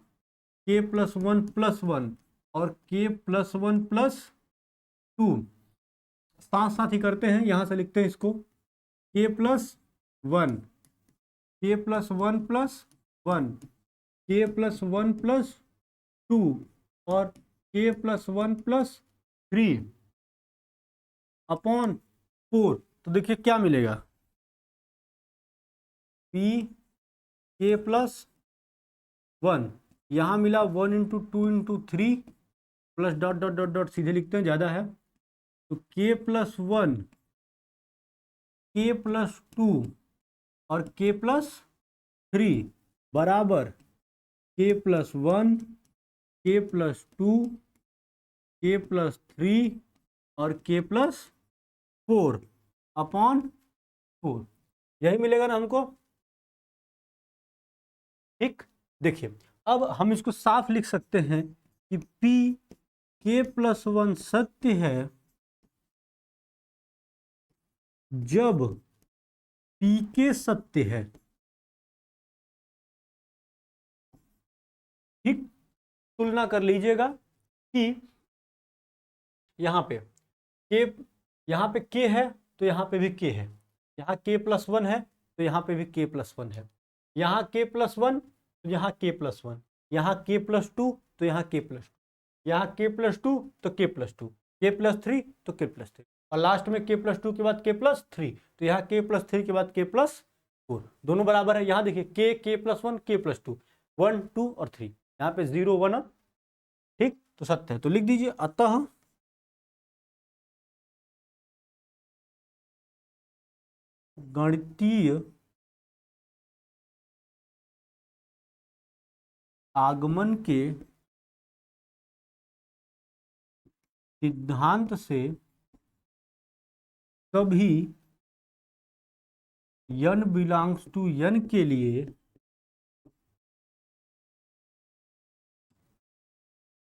Speaker 1: k + 1 + 1 और k + 1 + 2, साथ साथ ही करते हैं, यहाँ से लिखते हैं इसको k + 1 k + 1 + 1 k + 1 + 2 और k + 1 + 3/4। तो देखिए क्या मिलेगा p k + 1, यहाँ मिला 1 × 2 × 3 plus dot dot dot dot, सीधे लिखते हैं ज़्यादा है, तो k + 1 k + 2 और k + 3 बराबर k + 1 k + 2 k + 3 और k + 4/4, यही मिलेगा ना हमको। ठीक, देखिए अब हम इसको साफ लिख सकते हैं कि p k + 1 सत्य है जब pk सत्य है। ठीक, तुलना कर लीजिएगा कि यहाँ पे k, यहाँ पे k है तो यहाँ पे भी k है, यहाँ k + 1 है तो यहाँ पे भी k + 1 है, यहाँ k + 1 तो यहाँ k + 1, यहाँ k + 2 तो यहाँ k + 2, यहाँ k + 2 तो k + 2, k + 3 तो k + 3 और लास्ट में k + 2 के बाद k + 3, तो यहाँ k + 3 के बाद k + 4, दोनों बराबर है। यहाँ देखिए k + 1 k + 2 1 2 और 3, यहाँ पे 0 1। ठीक, तो सत्य है, तो लिख दीजिए अतः गणितीय आगमन के सिद्धांत से सभी n बिलोंग्स टू n के लिए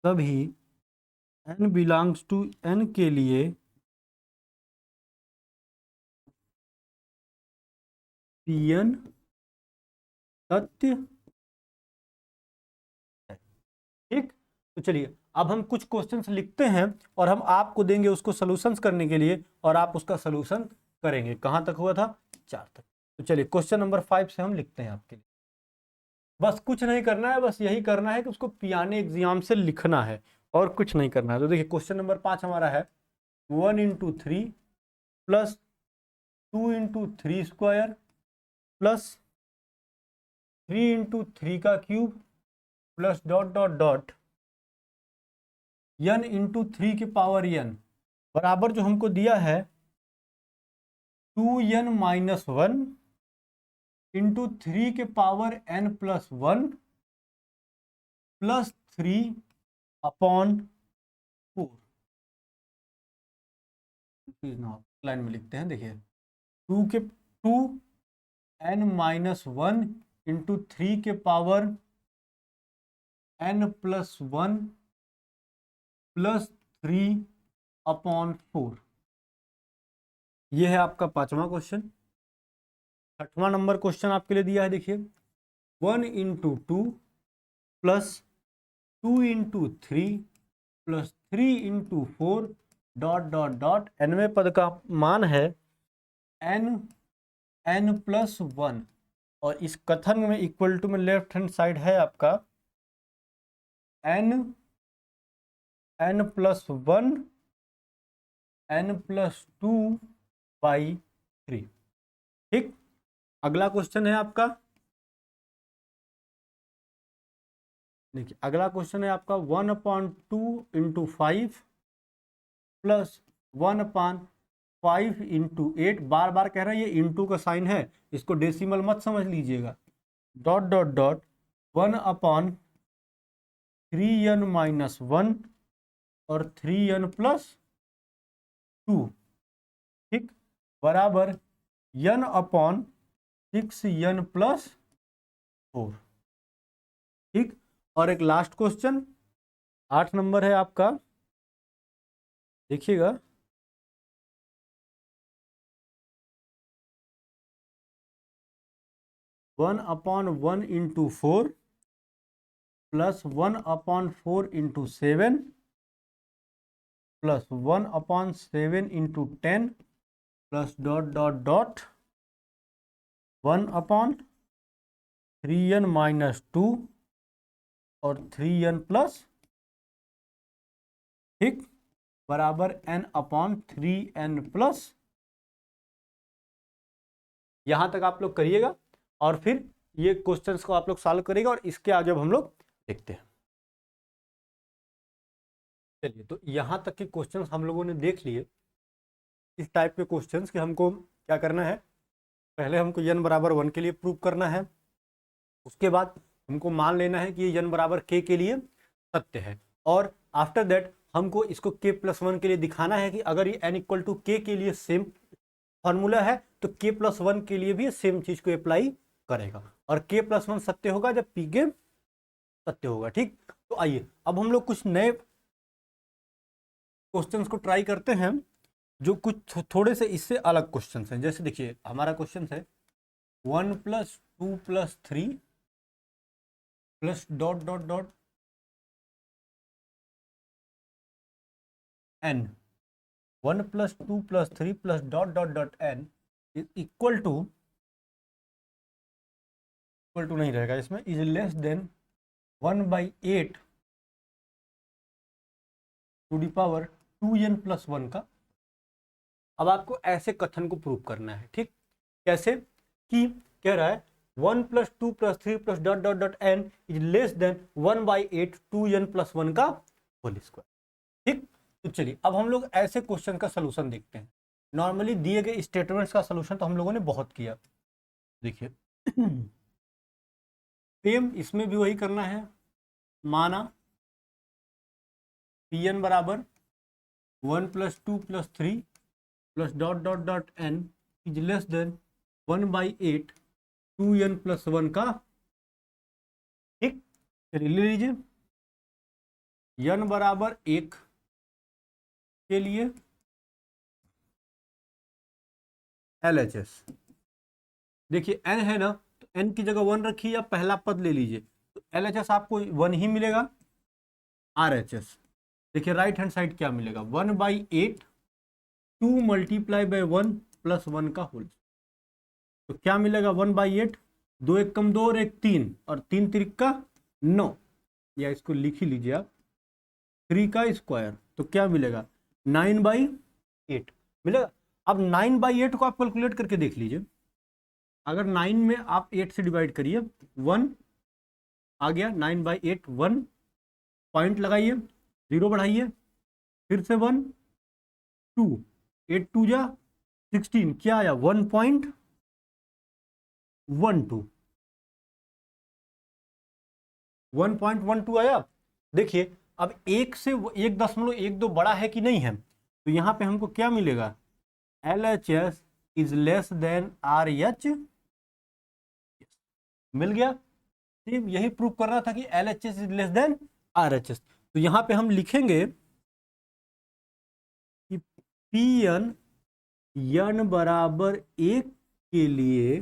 Speaker 1: सभी n बिलोंग्स टू n के लिए Pn सत्य है। ठीक, तो चलिए अब हम कुछ क्वेश्चंस लिखते हैं और हम आपको देंगे उसको सॉल्यूशंस करने के लिए और आप उसका सॉल्यूशन करेंगे। कहां तक हुआ था? 4 तक। तो चलिए क्वेश्चन नंबर 5 से हम लिखते हैं आपके लिए। बस कुछ नहीं करना है, बस यही करना है कि उसको पियाने एग्जाम से लिखना है और कुछ नहीं करना है। तो देखिए क्वेश्चन नंबर 5 हमारा है 1 × 3 प्लस 2 × 3 स्क्वायर प्लस 3 × 3 का cube plus dot dot dot n × 3 की पावर n बराबर जो हमको दिया है 2n - 1 इंटू 3 के power n plus 1 plus 3/4। Line में लिखते हैं, देखिए 2n - 1 इंटू 3 के पावर n प्लस 1 प्लस 3/4। यह है आपका 5वां क्वेश्चन। 6वां नंबर क्वेश्चन आपके लिए दिया है, देखिए 1 × 2 plus 2 × 3 plus 3 × 4 dot dot dot nवें पद का मान है n प्लस 1 और इस कथन में इक्वल टू में लेफ्ट हैंड साइड है आपका n प्लस 1 n प्लस 2/3। ठीक, अगला क्वेश्चन है आपका, देखिए अगला क्वेश्चन है आपका 1/2 × 5 प्लस 1/5 × 8। बार बार कह रहा है, ये इंटू का साइन है, इसको डेसिमल मत समझ लीजिएगा। डॉट डॉट डॉट 1/3n - 1 और 3n + 2, ठीक, बराबर n/6n + 4। ठीक, और एक लास्ट क्वेश्चन 8 नंबर है आपका, देखिएगा 1/1 × 4 plus 1/4 × 7 plus 1/7 × 10 plus dot dot dot 1/3n - 2 और 3n +, ठीक, बराबर n/3n +। यहां तक आप लोग करिएगा और फिर ये क्वेश्चंस को आप लोग सॉल्व करिएगा और इसके आगे अब हम लोग देखते हैं। चलिए, तो यहां तक के क्वेश्चंस हम लोगों ने देख लिए। इस टाइप के क्वेश्चंस कि हमको क्या करना है, पहले हमको n बराबर 1 के लिए प्रूव करना है, उसके बाद हमको मान लेना है कि ये n बराबर k के लिए सत्य है, और आफ्टर दैट हमको इसको k + 1 के लिए दिखाना है कि अगर ये n = k के लिए सेम फॉर्मूला है तो k + 1 के लिए भी सेम चीज को अप्लाई करेगा, और k + 1 सत्य होगा जब pk सत्य होगा। ठीक, तो आइए अब हम लोग कुछ नए क्वेश्चंस को ट्राई करते हैं जो कुछ थोड़े से इससे अलग क्वेश्चंस हैं। जैसे देखिए हमारा क्वेश्चन है 1 + 2 + 3 plus dot dot dot n, 1 + 2 + 3 plus dot dot dot n is equal to नहीं रहेगा इसमें, is less than 1/8 to the power 2n + 1 का। अब आपको ऐसे कथन को प्रूव करना है। ठीक, कैसे कि कह रहा है 1 + 2 + 3 plus dot dot dot n is less than 1/8 2n + 1 का होल स्क्वायर। ठीक, तो चलिए अब हम लोग ऐसे क्वेश्चन का सलूशन देखते हैं। नॉर्मली दिए गए स्टेटमेंट्स का सोल्यूशन तो हम लोगों ने बहुत किया। देखिए सेम इसमें भी वही करना है। माना पी एन बराबर 1 + 2 + 3 + dot dot dot N is less than 1/8 2n + 1 का। ठीक, फिर ले लीजिए n बराबर 1 के लिए LHS। देखिए n है ना, तो n की जगह 1 रखिए या पहला पद ले लीजिए, तो LHS आपको 1 ही मिलेगा। RHS देखिए राइट हैंड साइड क्या मिलेगा, 1/8 2 × 1 + 1 का होल। तो क्या मिलेगा 1/8, 2 1 कम 2 और 1 3 और 3 3 का 9, या इसको लिख ही लीजिए आप 3 का स्क्वायर, तो क्या मिलेगा 9/8 मिलेगा। अब 9/8 को आप कैलकुलेट करके देख लीजिए। अगर 9 में आप 8 से डिवाइड करिए 1 आ गया, 9/8 1 पॉइंट लगाइए, 0 बढ़ाइए, फिर से 1 2 8 2 जा 16, क्या आया 1.12। आया। देखिए अब 1 से 1.12 बड़ा है कि नहीं है, तो यहां पे हमको क्या मिलेगा, LHS is less then RH। मिल गया। सिर्फ यही प्रूव कर रहा था कि LHS is less then RHS। तो यहां पे हम लिखेंगे कि PN n बराबर 1 के लिए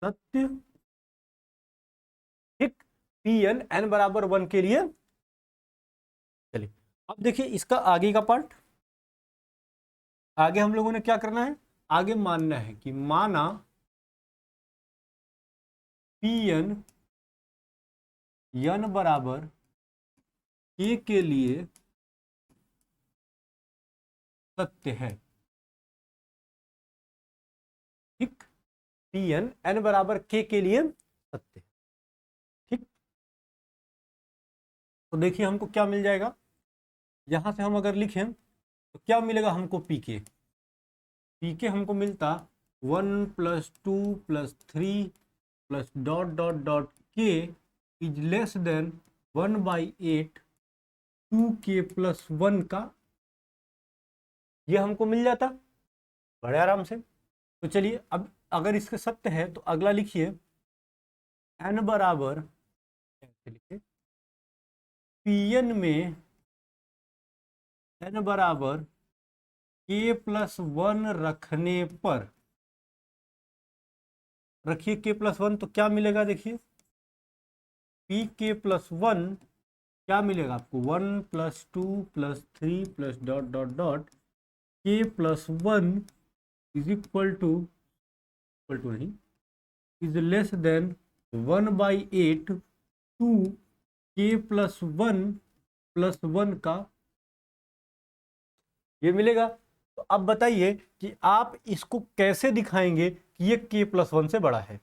Speaker 1: सत्य। ठीक, PN n बराबर 1 के लिए। चलिए अब देखिए इसका आगे का पार्ट। आगे हम लोगों ने क्या करना है, आगे मानना है कि माना PN n बराबर k के लिए सत्य है। ठीक, PN n बराबर k के लिए सत्य है। ठीक, तो देखिए हमको क्या मिल जाएगा, यहां से हम अगर लिखें तो क्या मिलेगा हमको, पीके हमको मिलता 1 + 2 + 3 + डॉट डॉट डॉट के इज लेस देन 1/8 2k + 1 का। ये हमको मिल जाता बड़े आराम से। तो चलिए अब अगर इसके सत्य है तो अगला लिखिए n बराबर, लिखिए PN में n बराबर k + 1 रखने पर, रखिए k + 1 तो क्या मिलेगा, देखिए pk + 1 क्या मिलेगा आपको, 1 + 2 + 3 + dot dot dot k + 1 is equal to नहीं, इज लेस देन 1/8 2k + 1 + 1 का। ये मिलेगा। तो अब बताइए कि आप इसको कैसे दिखाएंगे कि ये k + 1 से बड़ा है,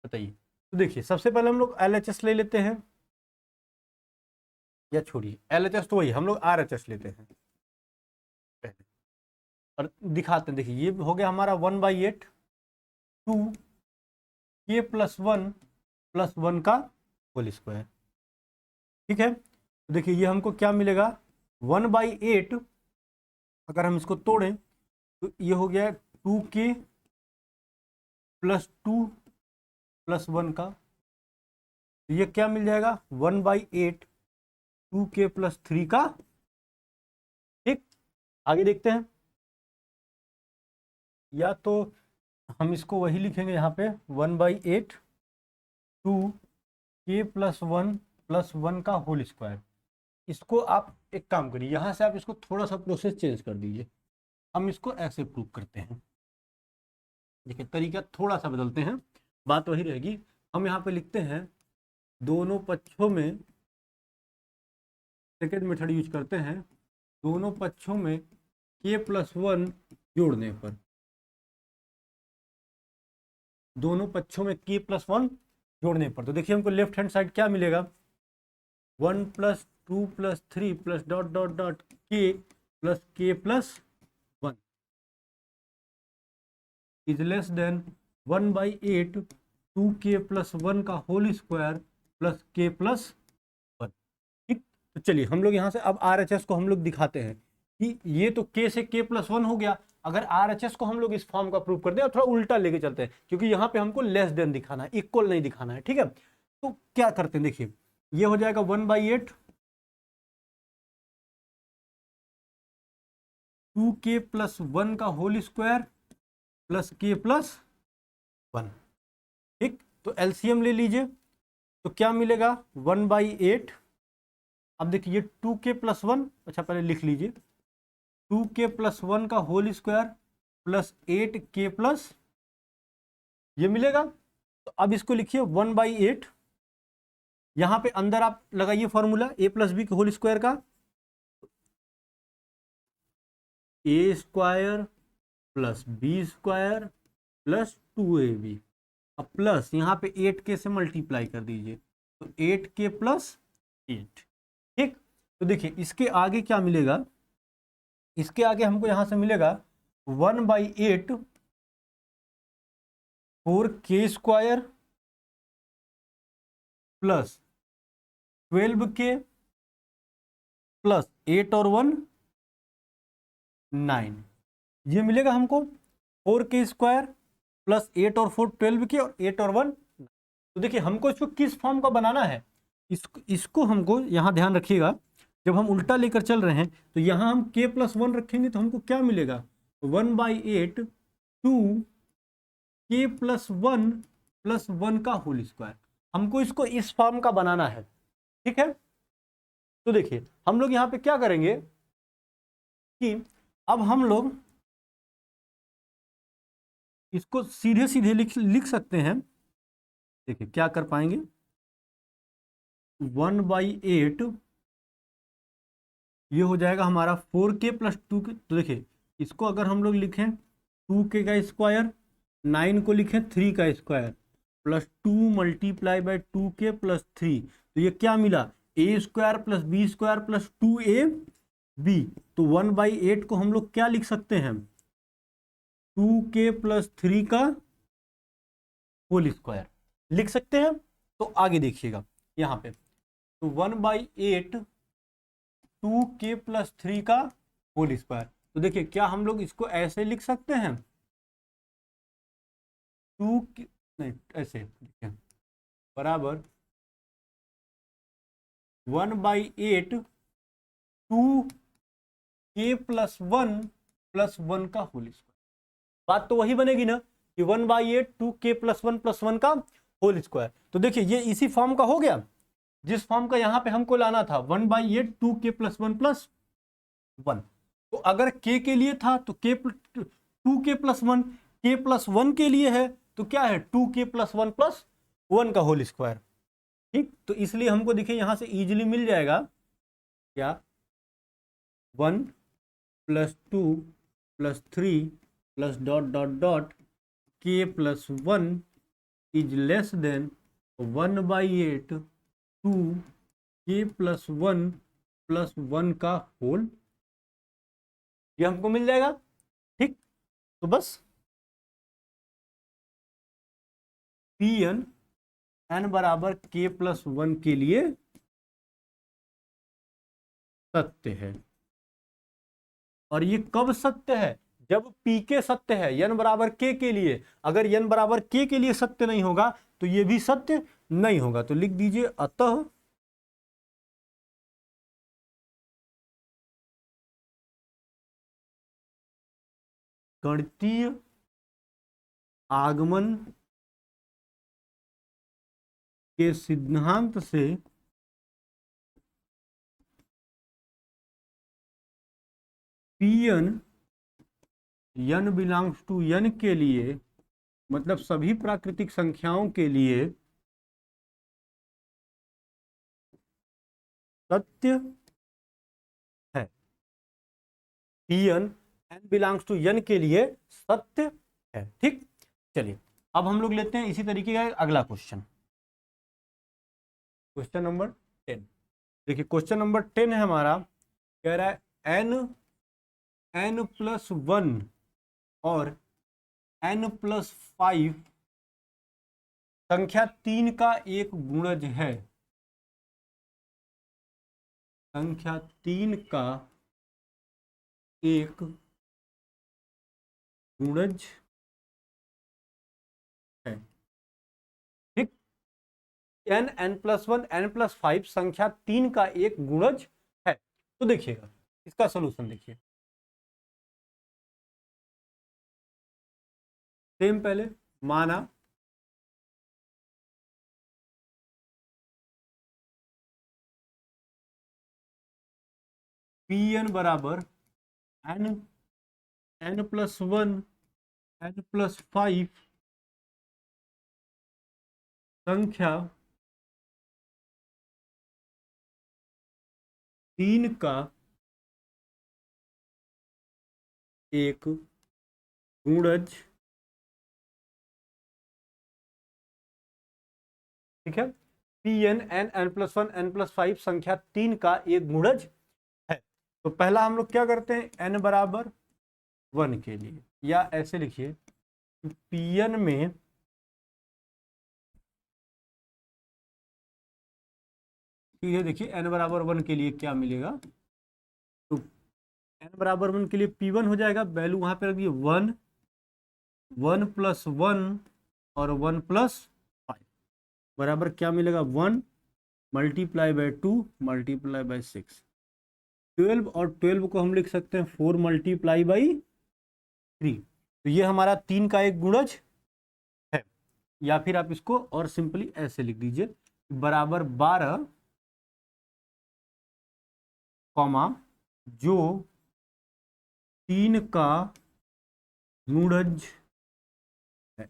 Speaker 1: बताइए। तो देखिए सबसे पहले हम लोग LHS ले लेते हैं, या छोड़िए LHS तो वही, हम लोग RHS लेते हैं पहले और दिखाते हैं। देखिए ये हो गया हमारा 1/8 2k + 1 + 1 का होल स्क्वायर। ठीक है, तो देखिए ये हमको क्या मिलेगा 1/8, अगर हम इसको तोड़ें तो ये हो गया 2k + 2 + 1 का। तो ये क्या मिल जाएगा 1/8 2k + 3 का। ठीक, आगे देखते हैं, या तो हम इसको वही लिखेंगे यहाँ पे 1/8 2k + 1 + 1 का होल स्क्वायर। इसको आप एक काम करिए, यहाँ से आप इसको थोड़ा सा प्रोसेस चेंज कर दीजिए, हम इसको ऐसे प्रूव करते हैं। देखिए तरीका थोड़ा सा बदलते हैं, बात वही रहेगी। हम यहाँ पे लिखते हैं दोनों पक्षों में, सेकेंड मेथड यूज करते हैं, दोनों पक्षों में k + 1 जोड़ने पर, दोनों पक्षों में k + 1 जोड़ने पर। तो देखिए हमको लेफ्ट हैंड साइड क्या मिलेगा, 1 + 2 + 3 + dot dot dot k + k + 1 is less than 1/8 2k + 1 का होल स्क्वायर + k + 1। ठीक, तो चलिए हम लोग यहाँ से अब RHS को हम लोग दिखाते हैं कि ये तो k से k + 1 हो गया। अगर RHS को हम लोग इस फॉर्म का प्रूव कर दें और थोड़ा उल्टा लेके चलते हैं, क्योंकि यहाँ पे हमको लेस देन दिखाना है, इक्वल नहीं दिखाना है। ठीक है, तो क्या करते हैं, देखिए ये हो जाएगा 1/8 2k + 1 का होल स्क्वायर + k + 1। ठीक, तो एलसीएम ले लीजिए, तो क्या मिलेगा 1/8। अब देखिए 2k + 1, अच्छा पहले लिख लीजिए, 2k + 1 का होल स्क्वायर + 8k + ये मिलेगा। तो अब इसको लिखिए 1/8, यहां पे अंदर आप लगाइए फॉर्मूला a + b के होल स्क्वायर का, a² + b² + 2ab, अब प्लस यहाँ पे 8k से मल्टीप्लाई कर दीजिए, तो 8k + 8। ठीक, तो देखिए इसके आगे क्या मिलेगा, इसके आगे हमको यहां से मिलेगा 1/8 4k² + 12k + 8 और 1 9, ये मिलेगा हमको 4k² + 8 और 4 12k और 8 और 1। तो देखिए हमको इसको किस फॉर्म का बनाना है, इसको हमको यहाँ ध्यान रखिएगा, जब हम उल्टा लेकर चल रहे हैं तो यहाँ हम k + 1 रखेंगे तो हमको क्या मिलेगा 1/8 2k + 1 + 1 का होल स्क्वायर। हमको इसको इस फॉर्म का बनाना है। ठीक है, तो देखिए हम लोग यहाँ पे क्या करेंगे कि अब हम लोग इसको सीधे सीधे लिख सकते हैं। देखिए क्या कर पाएंगे, 1/8 ये हो जाएगा हमारा 4k + 2k। तो देखिए इसको अगर हम लोग लिखें 2k का स्क्वायर, 9 को लिखें 3 का स्क्वायर + 2 × 2k + 3, तो ये क्या मिला a² + b² + 2ab। तो 1/8 को हम लोग क्या लिख सकते हैं 2k + 3 का होल स्क्वायर लिख सकते हैं। तो आगे देखिएगा यहाँ पे, तो 1/8 2k + 3 का होल स्क्वायर। तो देखिए क्या हम लोग इसको ऐसे लिख सकते हैं 2 नहीं ऐसे देखिए बराबर 1/8 2k + 1 + 1 का होल स्क्वायर। बात तो वही बनेगी ना कि 1/8 2k + 1 + 1 का होल स्क्वायर। तो देखिए ये इसी फॉर्म का हो गया जिस फॉर्म का यहां पे हमको लाना था 1/8 2k + 1 + 1। तो अगर k के लिए था तो k 2k + 1, k + 1 के लिए है तो क्या है 2k + 1 + 1 का होल स्क्वायर। ठीक, तो इसलिए हमको देखिए यहां से इजीली मिल जाएगा क्या 1 + 2 + 3 + dot dot dot k + 1 is less than 1/8 2k + 1 + 1 का होल, ये हमको मिल जाएगा। ठीक, तो बस Pn n = k + 1 के लिए सत्य है। और ये कब सत्य है, जब pk सत्य है n = k के लिए। अगर n = k के लिए सत्य नहीं होगा तो ये भी सत्य नहीं होगा। तो लिख दीजिए अतः गणितीय आगमन के सिद्धांत से Pn n belongs to n के लिए, मतलब सभी प्राकृतिक संख्याओं के लिए सत्य है। Pn n belongs to n के लिए सत्य है। ठीक, चलिए अब हम लोग लेते हैं इसी तरीके का अगला क्वेश्चन। Question number 10। देखिए क्वेश्चन नंबर 10 है हमारा, कह रहा है n+1 और n+5 संख्या 3 का एक गुणज है। संख्या 3 का एक गुणज है। ठीक, n+1 n+5 संख्या 3 का एक गुणज है। तो देखिएगा इसका सॉल्यूशन देखिए। सेम पहले माना Pn बराबर n+1 n+5 संख्या 3 का एक गुणज। ठीक है, Pn n+1 n+5 संख्या 3 का एक गुणज है। तो पहला हम लोग क्या करते हैं, n बराबर 1 के लिए, या ऐसे लिखिए Pn में ये देखिए n बराबर 1 के लिए क्या मिलेगा, तो n बराबर 1 के लिए P1 हो जाएगा, वैल्यू वहां पे रख दिए 1 1+1 और 1+5 बराबर क्या मिलेगा, 1 मल्टीप्लाई बाय 2 मल्टीप्लाई बाय 6, 12, और 12 को हम लिख सकते हैं 4 मल्टीप्लाई बाई 3। तो ये हमारा 3 का एक गुणज है। या फिर आप इसको और सिंपली ऐसे लिख दीजिए, बराबर 12 कॉमा जो 3 का गुणज है।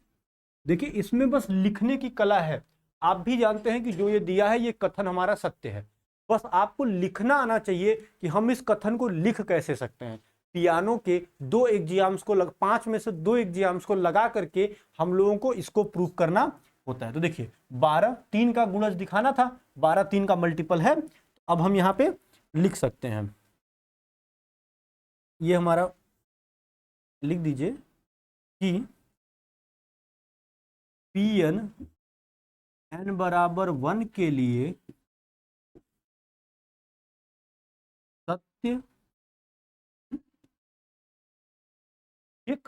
Speaker 1: देखिए इसमें बस लिखने की कला है। आप भी जानते हैं कि जो ये दिया है ये कथन हमारा सत्य है, बस आपको लिखना आना चाहिए कि हम इस कथन को लिख कैसे सकते हैं। पियानो के 2 एग्जाम्स को 5 में से 2 एग्जाम्स को लगा करके हम लोगों को इसको प्रूव करना होता है। तो देखिए 12 3 का गुणज दिखाना था, 12 3 का मल्टीपल है। अब हम यहाँ पे लिख सकते हैं, ये हमारा लिख दीजिए कि Pn n बराबर 1 के लिए सत्य। ठीक,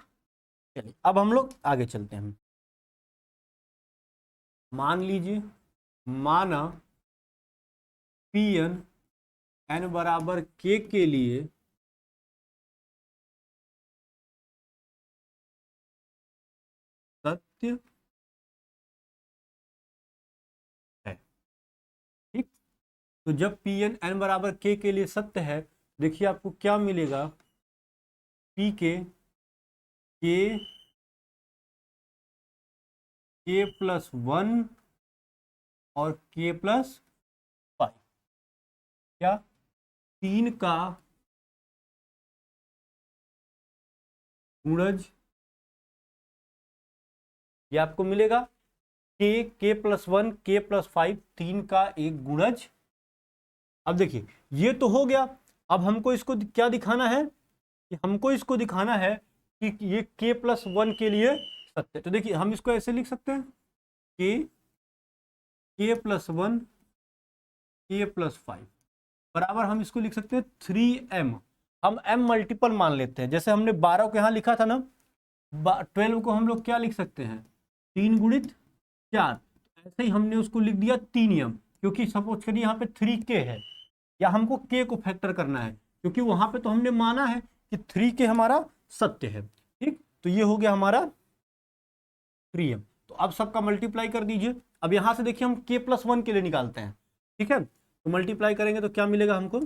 Speaker 1: चलिए अब हम लोग आगे चलते हैं। मान लीजिए, माना Pn n बराबर k के लिए सत्य है। ठीक, तो जब Pn n बराबर k के लिए सत्य है, देखिए आपको क्या मिलेगा, p के k+1 और k+5 क्या 3 का गुणज, ये आपको मिलेगा k+1 k+5 3 का एक गुणज। अब देखिए ये तो हो गया। अब हमको इसको क्या दिखाना है, कि हमको इसको दिखाना है कि ये k+1 के लिए सत्य। तो देखिए हम इसको ऐसे लिख सकते हैं, k+1 k+5 बराबर हम इसको लिख सकते हैं 3m। हम m मल्टीपल मान लेते हैं, जैसे हमने 12 को यहाँ लिखा था ना, 12 को हम लोग क्या लिख सकते हैं, 3 गुणित 4। ऐसे ही हमने उसको लिख दिया 3m, क्योंकि सपोज करिए यहाँ पे 3k है, या हमको k को फैक्टर करना है, क्योंकि वहां पे तो हमने माना है कि 3k हमारा सत्य है। ठीक, तो ये हो गया हमारा 3m। तो अब सबका मल्टीप्लाई कर दीजिए। अब यहां से देखिए हम k+1 के लिए निकालते हैं। ठीक है, तो मल्टीप्लाई करेंगे तो क्या मिलेगा हमको,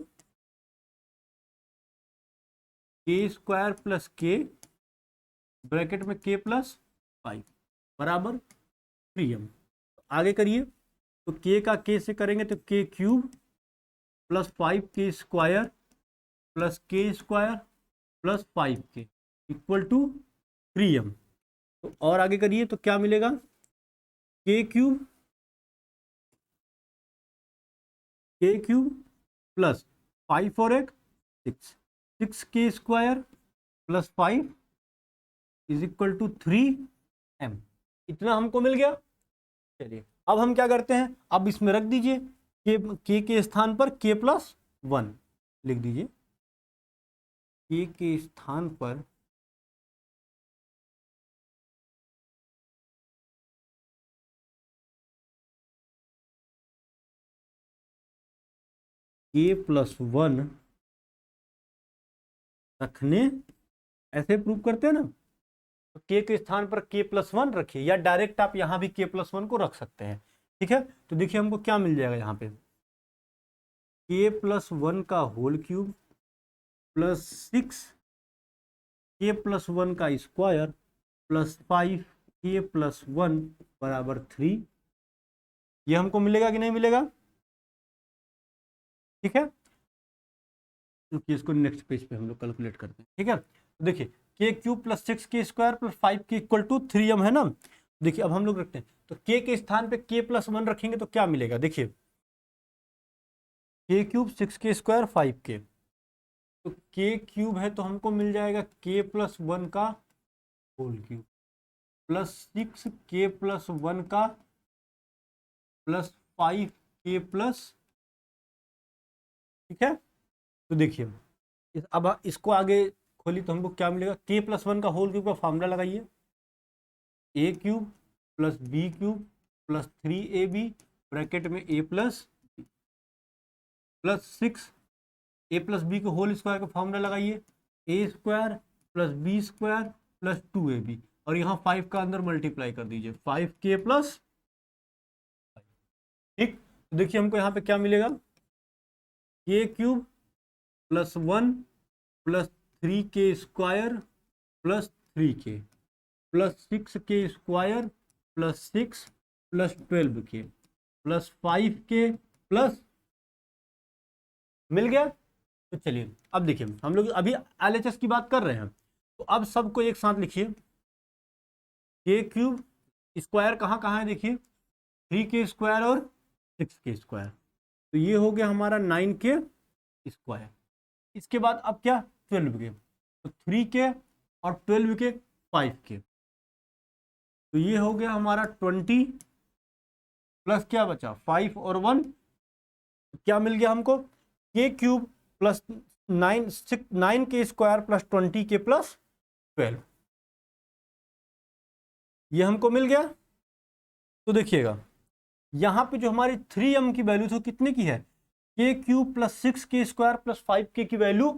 Speaker 1: k² + k ब्रैकेट में k+5 बराबर 3m। आगे करिए, तो k का k से करेंगे तो k³ + 5k² + k² + 5k = 3m। तो और आगे करिए तो क्या मिलेगा, k³ के क्यूब प्लस 5 और एक 6, 6 के square plus 5 is equal to 3m। इतना हमको मिल गया। चलिए अब हम क्या करते हैं, अब इसमें रख दीजिए के स्थान पर k प्लस 1 लिख दीजिए। के स्थान पर k प्लस 1 रखने, ऐसे प्रूव करते हैं ना, तो के स्थान पर k प्लस 1 रखिए, या डायरेक्ट आप यहां भी k प्लस 1 को रख सकते हैं। ठीक है, तो देखिए हमको क्या मिल जाएगा यहाँ पे, k प्लस 1 का होल क्यूब प्लस 6 के प्लस 1 का स्क्वायर प्लस 5 के प्लस 1 बराबर 3। ये हमको मिलेगा कि नहीं मिलेगा? ठीक है, क्योंकि इसको नेक्स्ट पेज पे हम लोग कैलकुलेट करते हैं। ठीक है, तो देखिए के क्यूब प्लस 6 के स्क्वायर प्लस 5 के इक्वल टू 3m है ना। देखिए अब हम लोग रखते हैं, तो के स्थान पे k प्लस 1 रखेंगे तो क्या मिलेगा, देखिए के क्यूब 6 के स्क्वायर 5 के, तो के क्यूब है तो हमको मिल जाएगा के प्लस 1 का होल क्यूब प्लस 6 के प्लस 1 का प्लस 5 के प्लस। ठीक है, तो देखिए अब इसको आगे खोली तो हमको क्या मिलेगा, के प्लस 1 का होल क्यूब का फॉर्मूला लगाइए, A cube plus B cube plus 3ab bracket में a plus plus 6 a plus B के होल स्क्वायर का फॉर्मूला लगाइए, a square plus B square plus 2ab, और यहाँ 5 का अंदर मल्टीप्लाई कर दीजिए 5k प्लस। ठीक, तो देखिए हमको यहाँ पे क्या मिलेगा, K cube plus 1 plus 3k square plus 3k plus 6k square plus 6 plus 12k plus 5k plus, मिल गया। तो चलिए अब देखिए हम लोग अभी LHS की बात कर रहे हैं, तो अब सबको एक साथ लिखिए, के क्यूब स्क्वायर कहाँ कहाँ है, देखिए 3k स्क्वायर और 6k स्क्वायर, तो ये हो गया हमारा 9k स्क्वायर। इसके बाद अब क्या 12k, तो 3k और 12k 5k, तो ये हो गया हमारा 20 प्लस क्या बचा 5 और 1, तो क्या मिल गया हमको, के cube plus 9k square plus 20k plus 12, ये हमको मिल गया। तो देखिएगा यहाँ पे जो हमारी 3m की वैल्यू थी कितने की है, के cube plus 6k square plus 5k की वैल्यू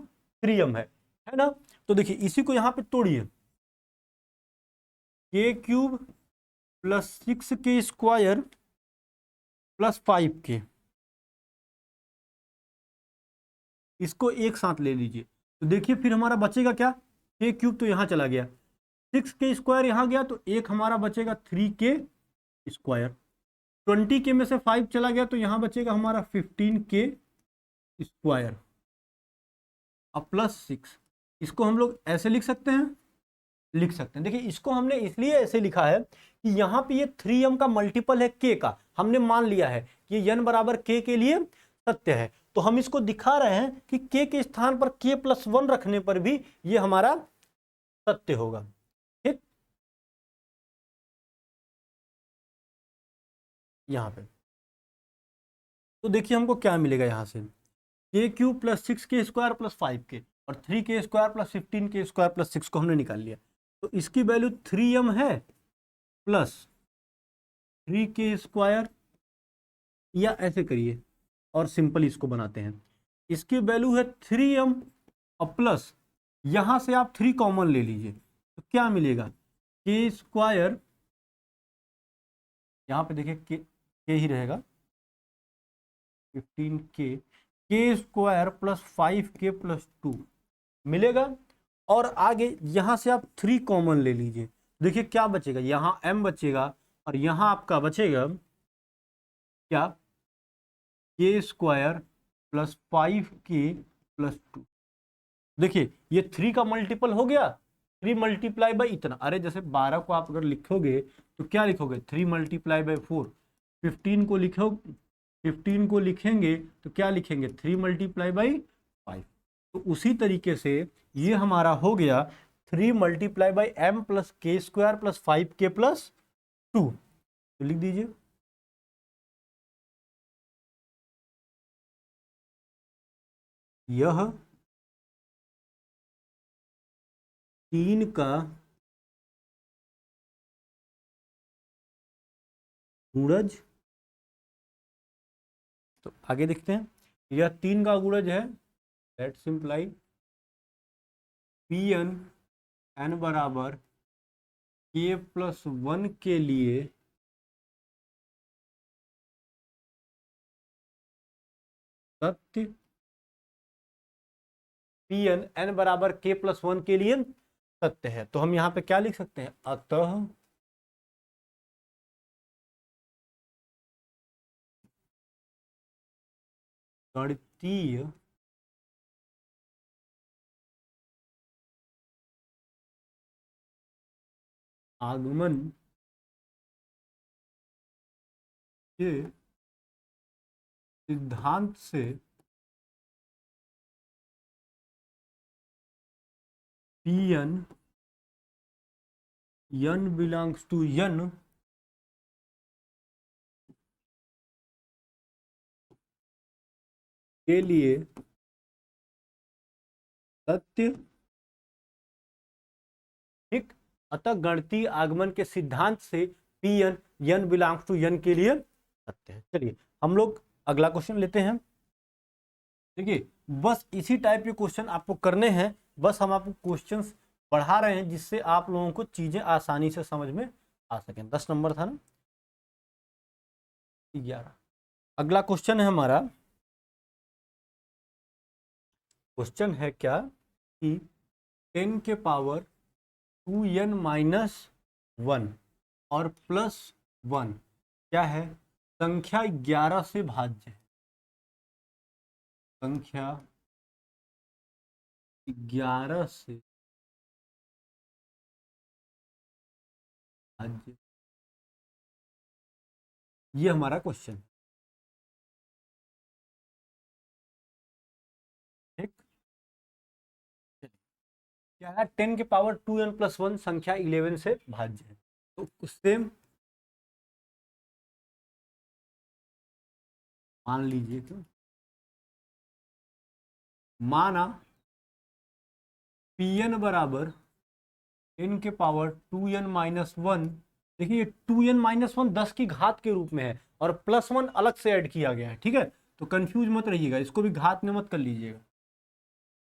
Speaker 1: 3m है ना। तो देखिए इसी को यहाँ पे तोड़िए, के cube plus 6k square plus 5k, इसको एक साथ ले लीजिए, तो देखिए फिर हमारा बचेगा क्या, के क्यूब तो यहाँ चला गया, 6k स्क्वायर यहाँ गया, तो एक हमारा बचेगा 3k स्क्वायर, 20k में से 5 चला गया तो यहाँ बचेगा हमारा 15k स्क्वायर अब प्लस 6। इसको हम लोग ऐसे लिख सकते हैं, लिख सकते हैं। देखिए इसको हमने इसलिए ऐसे लिखा है कि यहाँ पे ये 3m का मल्टीपल है k का, हमने मान लिया है कि n बराबर k के लिए सत्य है, तो हम इसको दिखा रहे हैं कि k के स्थान पर k प्लस 1 रखने पर भी ये हमारा सत्य होगा। ठीक, यहाँ पे तो देखिए हमको क्या मिलेगा, यहाँ से के cube plus 6k square plus 5k और 3k square plus 15k square plus 6 को हमने निकाल लिया, तो इसकी वैल्यू 3m है प्लस 3k स्क्वायर, या ऐसे करिए और सिंपल इसको बनाते हैं, इसकी वैल्यू है 3m और प्लस यहां से आप 3 कॉमन ले लीजिए, तो क्या मिलेगा, k स्क्वायर, यहाँ पे देखिए k ही रहेगा 15k, के स्क्वायर प्लस 5k प्लस 2 मिलेगा, और आगे यहां से आप 3 कॉमन ले लीजिए, देखिए क्या बचेगा, यहाँ m बचेगा और यहाँ आपका बचेगा क्या, के स्क्वायर प्लस 5k प्लस 2। देखिए ये 3 का मल्टीपल हो गया, 3 मल्टीप्लाई बाई इतना, अरे जैसे 12 को आप अगर लिखोगे तो क्या लिखोगे 3 मल्टीप्लाई बाई 4, 15 को लिखो 15 को लिखेंगे तो क्या लिखेंगे 3 मल्टीप्लाई बाई 5। तो उसी तरीके से ये हमारा हो गया 3 मल्टीप्लाई बाई एम प्लस के स्क्वायर प्लस 5k प्लस 2। तो लिख दीजिए यह 3 का गुणज, तो आगे देखते हैं, यह 3 का गुणज है, दैट सिंप्लाई पी एन बराबर के प्लस 1 के लिए सत्य, पी एन बराबर के प्लस 1 के लिए सत्य है। तो हम यहाँ पे क्या लिख सकते हैं, अतः गणितीय आगमन के सिद्धांत से P N belongs to N के लिए सत्य। ठीक, अतः गणितीय आगमन के सिद्धांत से P N belongs to N के लिए सत्य है। चलिए हम लोग अगला क्वेश्चन लेते हैं। देखिए बस इसी टाइप के क्वेश्चन आपको करने हैं, बस हम आपको क्वेश्चंस पढ़ा रहे हैं जिससे आप लोगों को चीजें आसानी से समझ में आ सकें। 10 नंबर था ना, 11। अगला क्वेश्चन है हमारा, क्वेश्चन है क्या कि 10 के पावर 2n माइनस 1 और प्लस 1 क्या है, संख्या 11 से भाज्य है। संख्या 11 से भाज्य, ये हमारा क्वेश्चन है। ठीक, क्या है, 10 के पावर 2n प्लस 1 संख्या 11 से भाज्य है। तो उससे मान लीजिए कि माना Pn बराबर 10 के पावर 2n माइनस 1। देखिए 2n माइनस 1 10 की घात के रूप में है और प्लस 1 अलग से ऐड किया गया है। ठीक है, तो कंफ्यूज मत रहिएगा, इसको भी घात में मत कर लीजिएगा।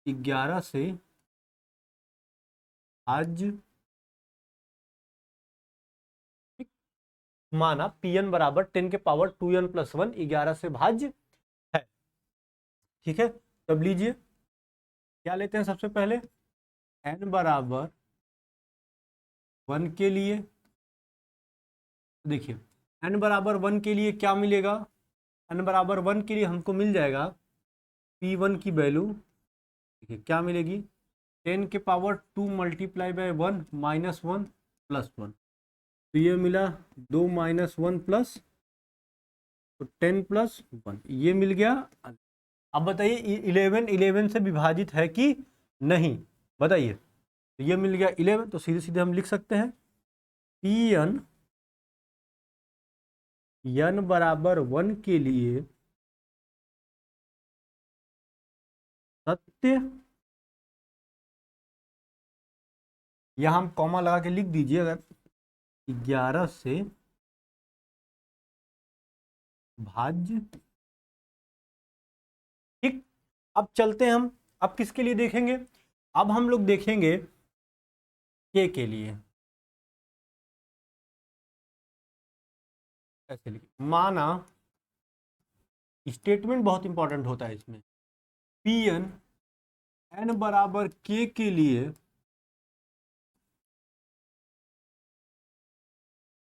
Speaker 1: 11 से आज माना Pn बराबर 10 के पावर 2n प्लस 1 11 से भाज्य है। ठीक है, तब लीजिए क्या लेते हैं, सबसे पहले n बराबर 1 के लिए, देखिए n बराबर 1 के लिए क्या मिलेगा, n बराबर 1 के लिए हमको मिल जाएगा P1 की वैल्यू, देखिए क्या मिलेगी, 10 के power 2 multiply by 1 minus 1 plus 1। तो ये मिला 2 माइनस 1 प्लस, तो 10 प्लस 1 ये मिल गया। अब बताइए 11 से विभाजित है कि नहीं, बताइए। तो ये मिल गया 11, तो सीधे सीधे हम लिख सकते हैं Pn n बराबर 1 के लिए सत्य, यहां हम कॉमा लगा के लिख दीजिए, अगर 11 से भाज्य। ठीक, अब चलते हैं हम, अब किसके लिए देखेंगे, अब हम लोग देखेंगे के लिए। ऐसे लिखिए, माना स्टेटमेंट बहुत इंपॉर्टेंट होता है इसमें, Pn n बराबर के लिए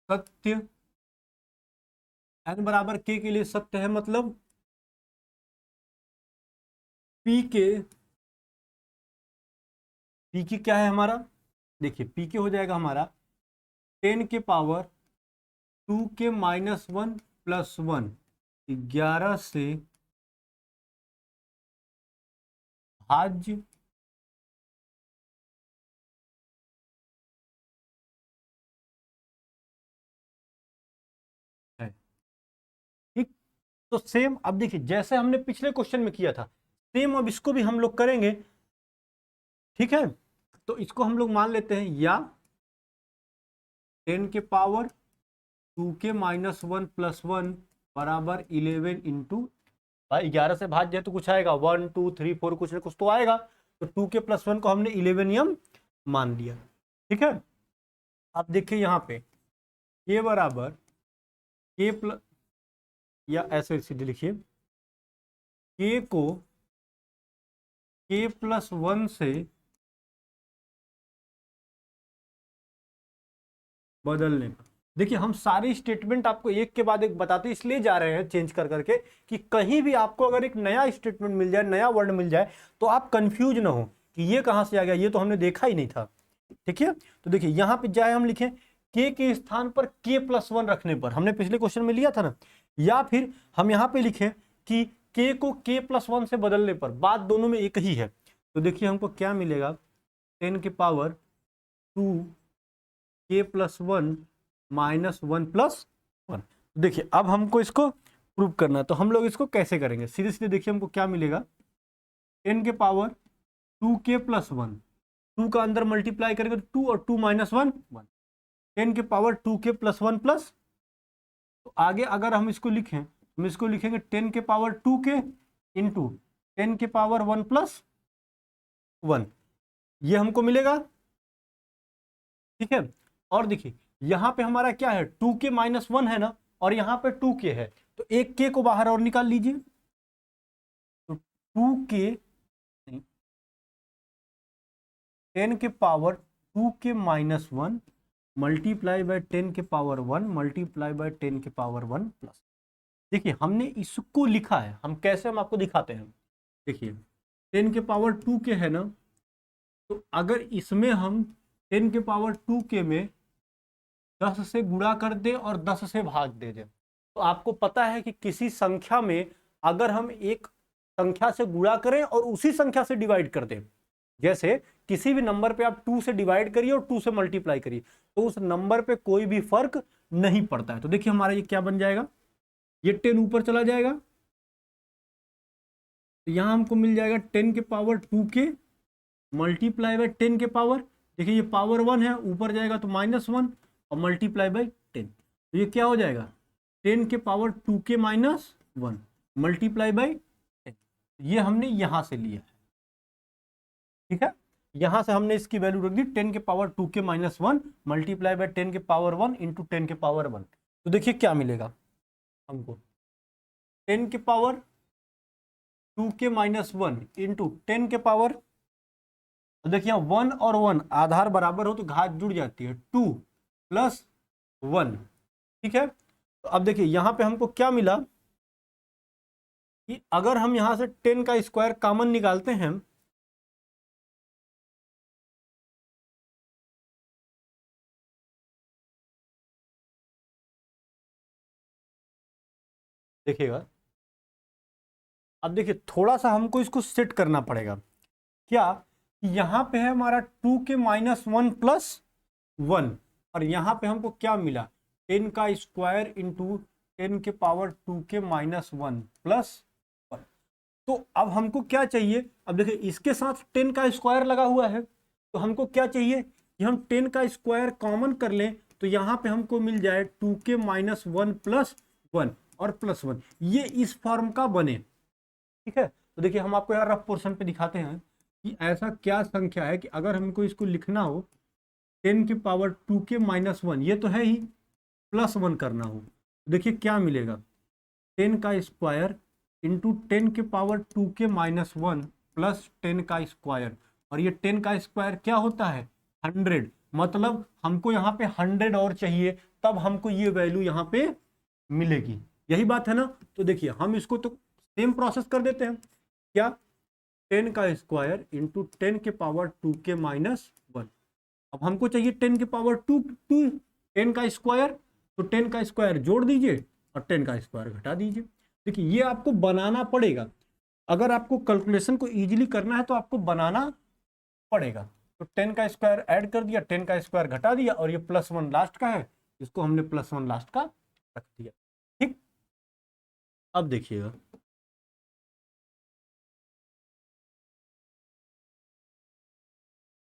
Speaker 1: सत्य, n बराबर के लिए सत्य है, मतलब पी के क्या है हमारा, देखिए पी के हो जाएगा हमारा 10 के पावर 2 के माइनस 1 प्लस 1 11 से भाज्य है। ठीक, तो सेम अब देखिए जैसे हमने पिछले क्वेश्चन में किया था, सेम अब इसको भी हम लोग करेंगे। ठीक है, तो इसको हम लोग मान लेते हैं या 10 के पावर 2k-1 प्लस 1 बराबर 11 इंटू, भाई 11 से भाज्य है तो कुछ आएगा, 1 2 3 4 कुछ ना कुछ तो आएगा। तो 2k+1 को हमने 11m मान लिया। ठीक है, आप देखिए यहाँ पे k बराबर k प्लस, या ऐसे सीधे लिखिए, k को k+1 से बदलने पर, देखिए हम सारे स्टेटमेंट आपको एक के बाद एक बताते इसलिए जा रहे हैं चेंज कर करके कि कहीं भी आपको अगर एक नया स्टेटमेंट मिल जाए, नया वर्ड मिल जाए, तो आप कंफ्यूज ना हो कि ये कहां से आ गया, ये तो हमने देखा ही नहीं था। ठीक है, तो देखिए यहां पे चाहे हम लिखें के स्थान पर k+1 रखने पर, हमने पिछले क्वेश्चन में लिया था ना, या फिर हम यहां पे लिखें कि k को k+1 से बदलने पर, बात दोनों में एक ही है। तो देखिए हमको क्या मिलेगा, 10 के पावर 2 k+1 -1 + 1। देखिए अब हमको इसको प्रूव करना है, तो हम लोग इसको कैसे करेंगे, सीधे सीधे देखिए हमको क्या मिलेगा, 10 के पावर 2k+1, 2 का अंदर मल्टीप्लाई करेंगे तो 2 और 2 -1 1, 10 के पावर 2k+1 प्लस, तो आगे अगर हम इसको लिखें, हम इसको लिखेंगे 10 के पावर 2k इंटू 10 के पावर 1 + 1, ये हमको मिलेगा। ठीक है, और देखिए यहां पे हमारा क्या है, 2k-1 है ना, और यहां पे 2k है, तो एक k को बाहर और निकाल लीजिए, तो 2k 10 के पावर 2k-1 मल्टीप्लाई बाय 10 के पावर 1 मल्टीप्लाई बाय 10 के पावर 1 प्लस। देखिए हमने इसको लिखा है, हम कैसे, हम आपको दिखाते हैं। देखिए 10 के पावर 2k है ना, तो अगर इसमें हम 10 के पावर 2k में 10 से गुणा कर दे और 10 से भाग दे दे, तो आपको पता है कि किसी संख्या में अगर हम एक संख्या से गुणा करें और उसी संख्या से डिवाइड कर दें, जैसे किसी भी नंबर पे आप 2 से डिवाइड करिए और 2 से मल्टीप्लाई करिए, तो उस नंबर पे कोई भी फर्क नहीं पड़ता है। तो देखिए हमारा ये क्या बन जाएगा, ये 10 ऊपर चला जाएगा, तो यहां हमको मिल जाएगा 10 के पावर 2k मल्टीप्लाई बाय 10 के पावर, देखिए ये पावर 1 है, ऊपर जाएगा तो -1 और मल्टीप्लाई बाय 10, तो ये क्या हो जाएगा, 10 के पावर 2k-1 मल्टीप्लाई बाय 10, ये हमने यहां से लिया है। ठीक है, यहां से हमने इसकी वैल्यू रख दी 10 के पावर 2k-1 मल्टीप्लाई बाय 10 के पावर 1 इंटू 10 के पावर 1। तो देखिए क्या मिलेगा हमको, 10 के पावर 2k-1 इंटू 10 के पावर, तो देखिए 1 और 1 आधार बराबर हो तो घात जुड़ जाती है, 2 + 1। ठीक है, तो अब देखिए यहां पे हमको क्या मिला कि अगर हम यहां से 10 का स्क्वायर कॉमन निकालते हैं, देखिएगा अब देखिए थोड़ा सा हमको इसको सेट करना पड़ेगा, क्या, यहां पे है हमारा 2k-1 + 1, और यहां पे हमको क्या मिला, 10 का स्क्वायर इंटू 10 के पावर 2k-1 प्लस 1। तो अब हमको क्या चाहिए, अब देखिए इसके साथ 10 का स्क्वायर लगा हुआ है, तो हमको क्या चाहिए कि हम 10 का स्क्वायर कॉमन कर लें, तो यहां पे हमको मिल जाए 2k-1 + 1 और +1, ये इस फॉर्म का बने। ठीक है, तो देखिए हम आपको यार रफ पोर्शन पे दिखाते हैं कि ऐसा क्या संख्या है कि अगर हमको इसको लिखना हो 10 के पावर 2k-1, ये तो है ही, +1 करना हो, देखिए क्या मिलेगा, 10 का स्क्वायर इंटू 10 के पावर 2k-1 प्लस 10 का स्क्वायर, और ये 10 का स्क्वायर क्या होता है, 100, मतलब हमको यहाँ पे 100 और चाहिए, तब हमको ये वैल्यू यहाँ पे मिलेगी, यही बात है ना। तो देखिए हम इसको तो सेम प्रोसेस कर देते हैं, क्या, 10 का स्क्वायर इंटू 10 के पावर 2k-1, अब हमको चाहिए 10 के पावर 2 10 का स्क्वायर, तो 10 का स्क्वायर जोड़ दीजिए और 10 का स्क्वायर घटा दीजिए, देखिए ये आपको बनाना पड़ेगा, अगर आपको कैलकुलेशन को इजीली करना है तो आपको बनाना पड़ेगा। तो 10 का स्क्वायर ऐड कर दिया, 10 का स्क्वायर घटा दिया, और ये +1 लास्ट का है, इसको हमने +1 लास्ट का रख दिया। ठीक, अब देखिएगा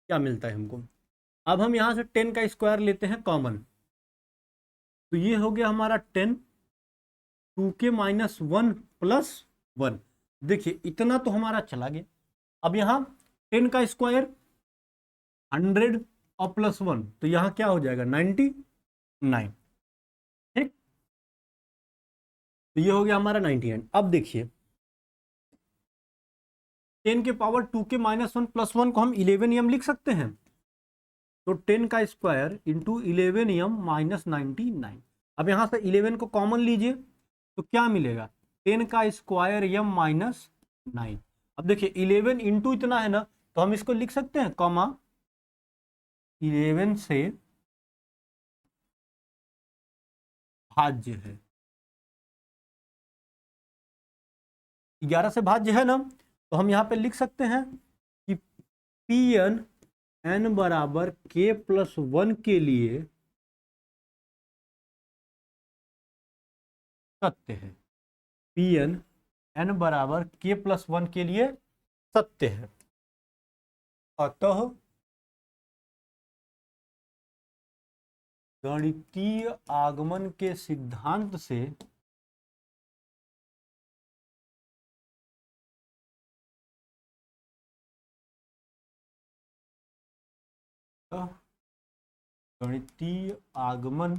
Speaker 1: क्या मिलता है हमको। अब हम यहां से 10 का स्क्वायर लेते हैं कॉमन, तो ये हो गया हमारा 10, 2k - 1 + 1। देखिए इतना तो हमारा चला गया। अब यहाँ 10 का स्क्वायर 100 और +1, तो यहाँ क्या हो जाएगा 99। ठीक, तो ये हो गया हमारा 99। अब देखिए 10 के पावर 2k - 1 + 1 को हम 11m लिख सकते हैं। तो 10 का स्क्वायर इंटू 11m - 99। अब यहां से 11 को कॉमन लीजिए तो क्या मिलेगा, 10 का स्क्वायर m - 9। अब देखिए 11 इंटू इतना है ना, तो हम इसको लिख सकते हैं कॉमा 11 से भाज्य है, 11 से भाज्य है ना, तो हम यहाँ पे लिख सकते हैं कि Pn n बराबर k+1 के लिए सत्य है। Pn n बराबर k+1 के लिए सत्य है। अतः गणितीय आगमन के सिद्धांत से गणितीय आगमन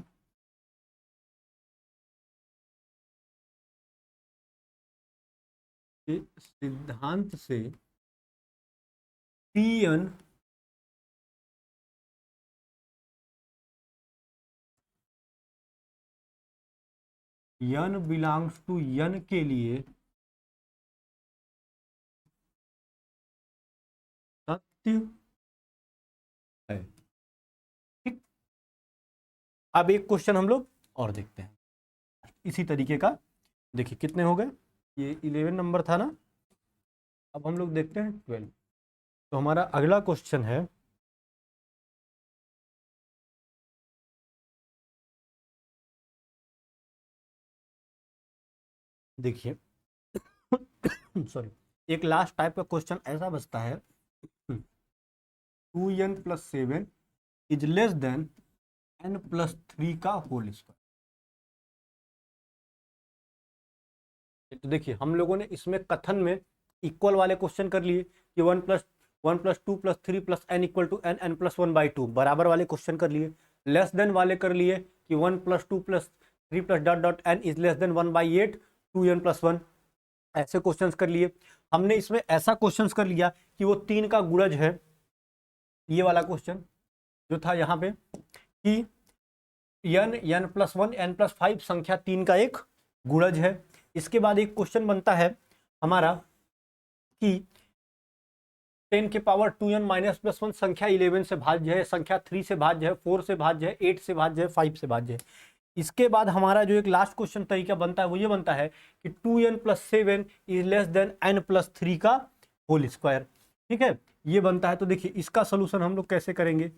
Speaker 1: के सिद्धांत से Pn n belongs to n के लिए सत्य है। ठीक, अब एक क्वेश्चन हम लोग और देखते हैं इसी तरीके का। देखिए कितने हो गए, ये 11 नंबर था ना, अब हम लोग देखते हैं 12। तो हमारा अगला क्वेश्चन है, देखिए सॉरी, एक लास्ट टाइप का क्वेश्चन ऐसा बचता है 2n + 7 is less then n + 3 का होल स्क्वायर। तो देखिए हम लोगों ने इसमें कथन में इक्वल वाले क्वेश्चन कर लिए कि 1 + 1 + 2 + 3 + n = n, n + 1/2 बराबर वाले क्वेश्चन कर लिए। लेस देन वाले कर लिए कि 1 + 2 + 3 + dot dot n is less than 1/8 2n + 1, ऐसे क्वेश्चंस कर लिए। हमने इसमें ऐसा क्वेश्चंस कर लिया कि वो 3 का गुणज है, ये वाला क्वेश्चन जो था यहाँ पे कि n n + 1 n + 5 संख्या 3 का एक गुणज है। इसके बाद एक क्वेश्चन बनता है हमारा कि 10 के पावर 2n - +1 संख्या 11 से भाज्य है, संख्या 3 से भाज्य है, 4 से भाज्य है, 8 से भाज्य है, 5 से भाज्य है। इसके बाद हमारा जो एक लास्ट क्वेश्चन तरीका बनता है वो ये बनता है कि 2n + 7 is less then n + 3 का होल स्क्वायर। ठीक है, ये बनता है। तो देखिए इसका सोल्यूशन हम लोग कैसे करेंगे,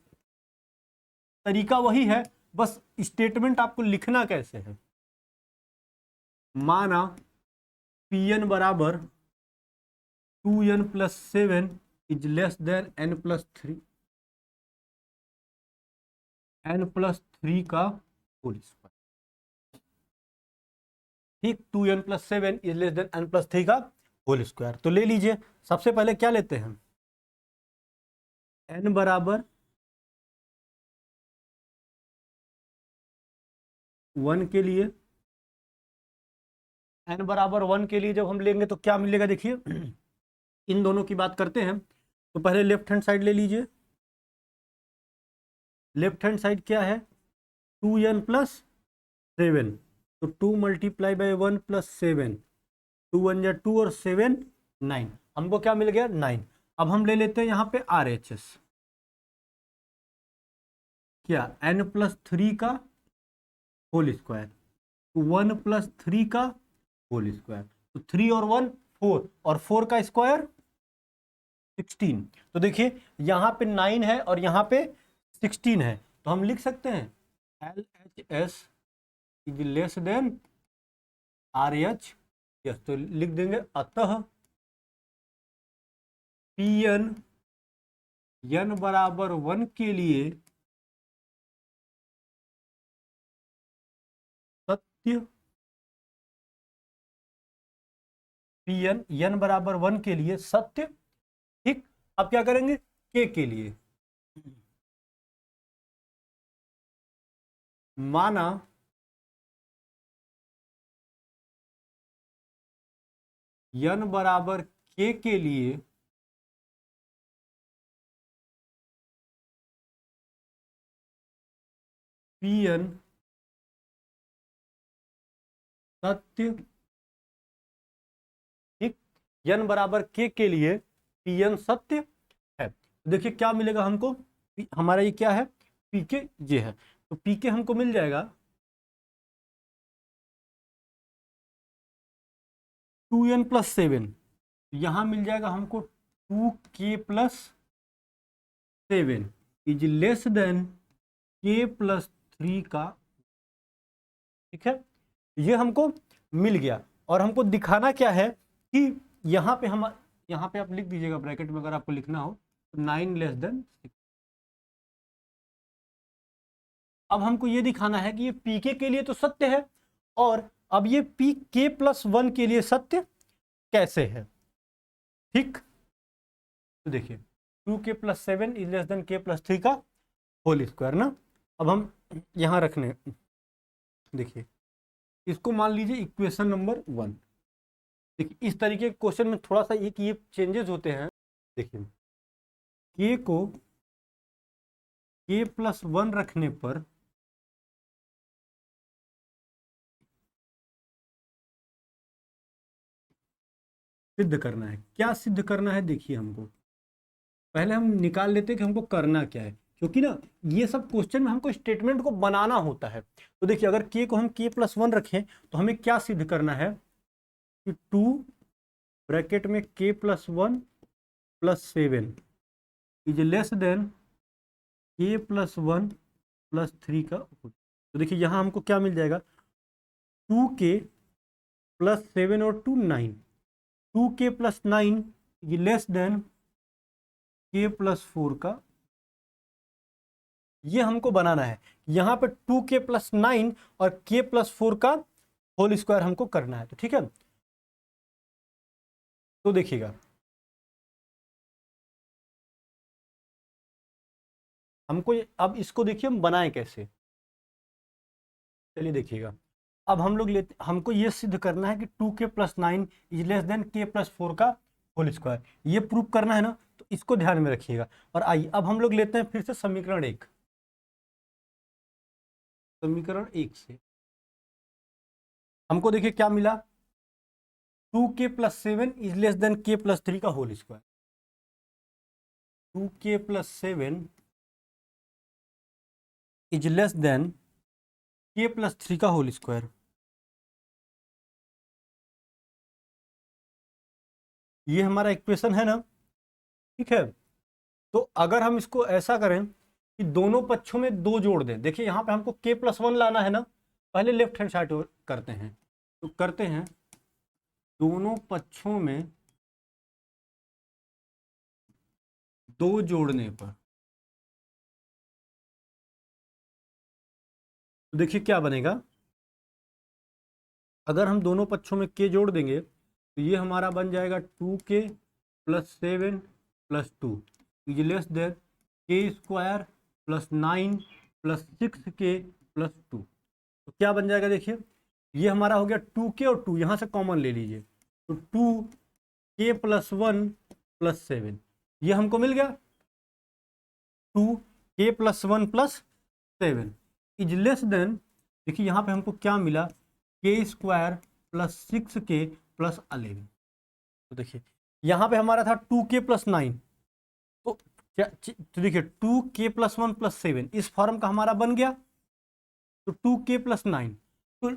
Speaker 1: तरीका वही है, बस स्टेटमेंट आपको लिखना कैसे है। माना Pn बराबर 2n + 7 is less then n + 3, n + 3 का होल स्क्वायर। ठीक, 2n + 7 is less then n + 3 का होल स्क्वायर। तो ले लीजिए, सबसे पहले क्या लेते हैं, n बराबर 1 के लिए, n बराबर 1 के लिए जब हम लेंगे तो क्या मिलेगा, देखिए इन दोनों की बात करते हैं। तो पहले लेफ्ट हैंड साइड ले लीजिए, लेफ्ट हैंड साइड क्या है 2n + 7, तो 2 × 1 + 7, 2 1 जा 2 और 7 9, हमको क्या मिल गया 9। अब हम ले लेते हैं यहाँ पे RHS, क्या n + 3 का होल स्क्वायर, 1 + 3 का होल स्क्वायर। तो 3 और 1 4, और 4 का स्क्वायर 16। तो देखिए यहाँ पे 9 है और यहाँ पे 16 है, तो हम लिख सकते हैं LHS is less then RH। Yes, तो लिख देंगे अतः PN n बराबर 1 के लिए सत्य, PN n बराबर 1 के लिए सत्य। ठीक, अब क्या करेंगे K के लिए, माना n बराबर K के लिए PN सत्य। ठीक, n बराबर K के लिए PN सत्य है। देखिए क्या मिलेगा हमको, हमारा ये क्या है PK, ये है, तो PK हमको मिल जाएगा 2n + 7, यहां मिल जाएगा हमको 2k + 7 is less than k + 3 का। ठीक है, ये हमको मिल गया, और हमको दिखाना क्या है कि यहाँ पे हम, यहाँ पे आप लिख दीजिएगा ब्रैकेट में अगर आपको लिखना हो, 9 लेस देन 6। अब हमको ये दिखाना है कि ये पीके के लिए तो सत्य है, और अब ये pk + 1 के लिए सत्य कैसे है। ठीक, तो देखिए 2k + 7 is less than k + 3 का होल स्क्वायर ना। अब हम यहाँ रखने, देखिए इसको मान लीजिए इक्वेशन नंबर 1। देखिए इस तरीके के क्वेश्चन में थोड़ा सा एक ये चेंजेस होते हैं। देखिए k को k + 1 रखने पर सिद्ध करना है। क्या सिद्ध करना है, देखिए हमको पहले हम निकाल लेते हैं कि हमको करना क्या है, क्योंकि ना ये सब क्वेश्चन में हमको स्टेटमेंट को बनाना होता है। तो देखिए अगर k को हम k + 1 रखें तो हमें क्या सिद्ध करना है कि 2 ब्रैकेट में k + 1 + 7 is less than k + 1 + 3 का होल। तो देखिए यहाँ हमको क्या मिल जाएगा, 2k + 7 और 2 9, 2k + 9 is less than k + 4 का। ये हमको बनाना है, यहाँ पे 2k + 9 और k + 4 का होल स्क्वायर हमको करना है। तो ठीक है, तो देखिएगा हमको अब इसको देखिए हम बनाएं कैसे। चलिए देखिएगा, अब हम लोग लेते, हमको ये सिद्ध करना है कि 2k + 9 is less than k + 4 का होल स्क्वायर, ये प्रूव करना है ना, तो इसको ध्यान में रखिएगा। और आइए अब हम लोग लेते हैं फिर से समीकरण 1। समीकरण 1 से हमको देखिए क्या मिला, 2k + 7 is less than k + 3 का whole square. 2k + 7 is less than k + 3 का होल स्क्वायर। ये हमारा इक्वेशन है ना। ठीक है, तो अगर हम इसको ऐसा करें कि दोनों पक्षों में 2 जोड़ दें, देखिए यहाँ पे हमको k + 1 लाना है ना, पहले लेफ्ट हैंड साइड करते हैं, तो करते हैं दोनों पक्षों में 2 जोड़ने पर, तो देखिए क्या बनेगा, अगर हम दोनों पक्षों में k जोड़ देंगे तो ये हमारा बन जाएगा 2k + 7 + 2 is less then k² + 9 + 6k + 2। तो क्या बन जाएगा, देखिए ये हमारा हो गया 2k और 2 यहाँ से कॉमन ले लीजिए, तो 2k + 1 + 7, ये हमको मिल गया 2k + 1 + 7 इज लेस देन, देखिए यहाँ पे हमको क्या मिला, k² + 6k + 11। तो देखिए यहाँ पे हमारा था 2k + 9, तो देखिए 2k + 1 + 7 इस फॉर्म का हमारा बन गया, तो 2k + 9, तो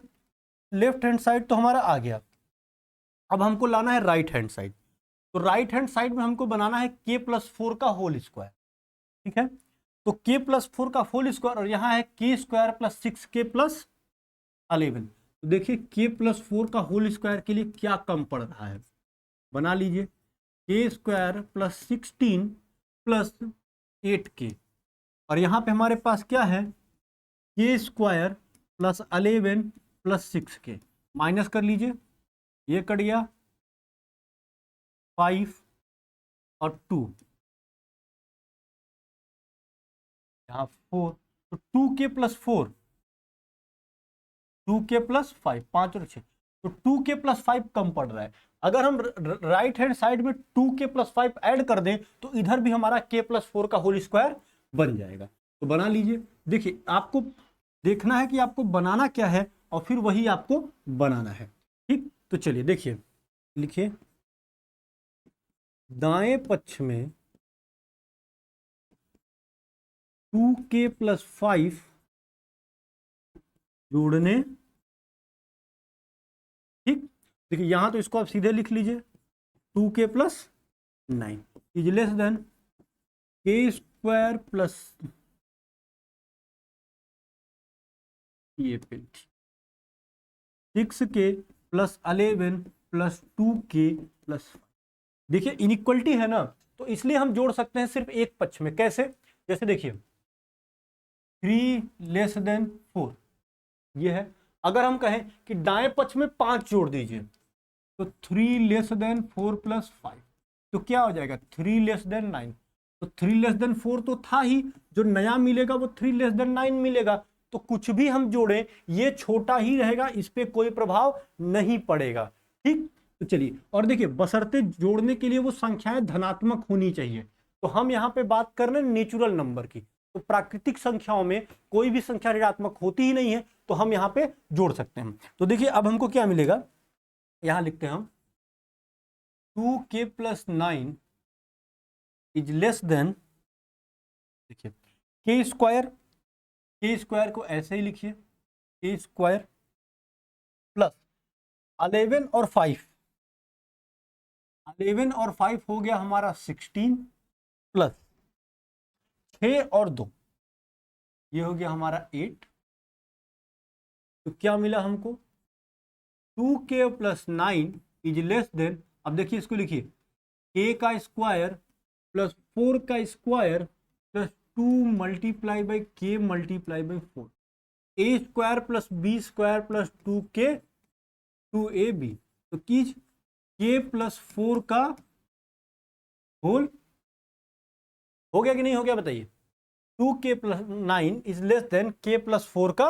Speaker 1: लेफ्ट हैंड साइड तो हमारा आ गया। अब हमको लाना है राइट हैंड साइड। तो राइट हैंड साइड में हमको बनाना है k+4 का होल स्क्वायर, ठीक है। तो k+4 का होल स्क्वायर, और यहाँ है k² + 6k+11। तो देखिए k+4 का होल स्क्वायर के लिए क्या कम पड़ रहा है, बना लीजिए k² + 16 + 8k, और यहाँ पे हमारे पास क्या है k² + 11 + 6k, माइनस कर लीजिए, ये कट गया 5 और 2, यहाँ 4, तो 2k + 4, 2k + 5, 5 और 6, तो 2k + 5 कम पड़ रहा है। अगर हम राइट हैंड साइड में 2k + 5 ऐड कर दें तो इधर भी हमारा k+4 का होल स्क्वायर बन जाएगा। तो बना लीजिए, देखिए आपको देखना है कि आपको बनाना क्या है और फिर वही आपको बनाना है, ठीक। तो चलिए देखिए, लिखिए दाएं पक्ष में 2k + 5 जोड़ने, ठीक। देखिए यहां तो इसको आप सीधे लिख लीजिए 2k + 9 is less then k² + ये 6k + 11 + 2k + 5। देखिए इनइक्वलिटी है ना, तो इसलिए हम जोड़ सकते हैं सिर्फ एक पक्ष में। कैसे, जैसे देखिए 3 लेस देन 4 ये है। अगर हम कहें कि दाएं पक्ष में 5 जोड़ दीजिए तो 3 लेस देन 4 + 5, तो क्या हो जाएगा 3 लेस देन 9। तो 3 लेस देन 4 तो था ही, जो नया मिलेगा वो 3 लेस देन 9 मिलेगा। तो कुछ भी हम जोड़ें ये छोटा ही रहेगा, इस पे कोई प्रभाव नहीं पड़ेगा, ठीक। तो चलिए, और देखिए बशर्ते जोड़ने के लिए वो संख्याएं धनात्मक होनी चाहिए। तो हम यहाँ पे बात कर रहे हैं नेचुरल नंबर की, तो प्राकृतिक संख्याओं में कोई भी संख्या ऋणात्मक होती ही नहीं है, तो हम यहाँ पे जोड़ सकते हैं। तो देखिए अब हमको क्या मिलेगा, यहां लिखते हैं हम 2k + 9 इज लेस देन, देखिए k² को ऐसे ही लिखिए k² + 11 और 5, 11 और 5 हो गया हमारा 16 प्लस 6 और 2 ये हो गया हमारा 8। तो क्या मिला हमको 2k + 9 इज लेस देन, अब देखिए इसको लिखिए k² + 4 का square + 2 × k × 4, a² + b² + 2k 2ab, तो कीज k + 4 का होल हो गया कि नहीं हो गया बताइए। 2k + 9 is less than k + 4 का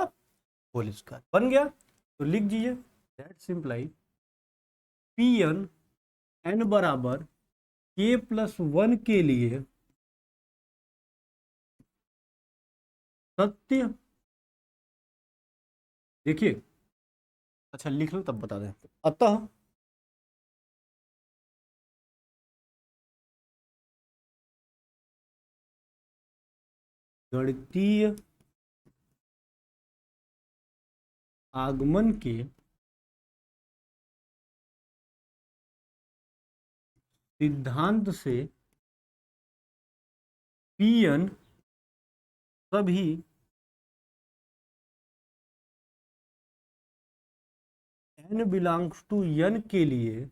Speaker 1: होल स्क्वायर बन गया। तो लिख दीजिए दैट सिंप्लाई Pn n बराबर k + 1 के लिए सत्य, देखिए अच्छा लिख लो तब बता दें। अतः गणितीय आगमन के सिद्धांत से Pn सभी n बिलोंग्स टू n के लिए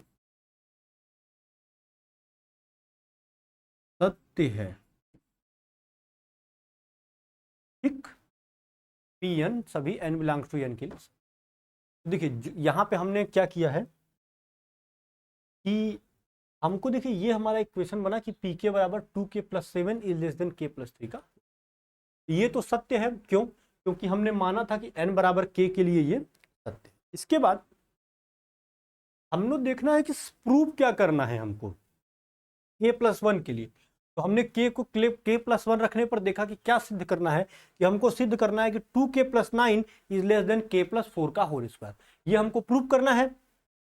Speaker 1: सत्य है, ठीक। Pn सभी n बिलोंग्स टू n के लिए। देखिए यहां पे हमने क्या किया है कि हमको देखिए ये हमारा इक्वेशन बना कि pk बराबर 2k + 7 is less than k + 3 का। ये तो सत्य है, क्यों, क्योंकि हमने माना था कि n बराबर k के लिए ये सत्य है। इसके बाद हम लोग देखना है कि प्रूव क्या करना है हमको k + 1 के लिए। तो हमने k को k + 1 रखने पर देखा कि क्या सिद्ध करना है, कि हमको सिद्ध करना है कि 2k + 9 is less than k + 4 का होल स्क्वायर, ये हमको प्रूव करना है।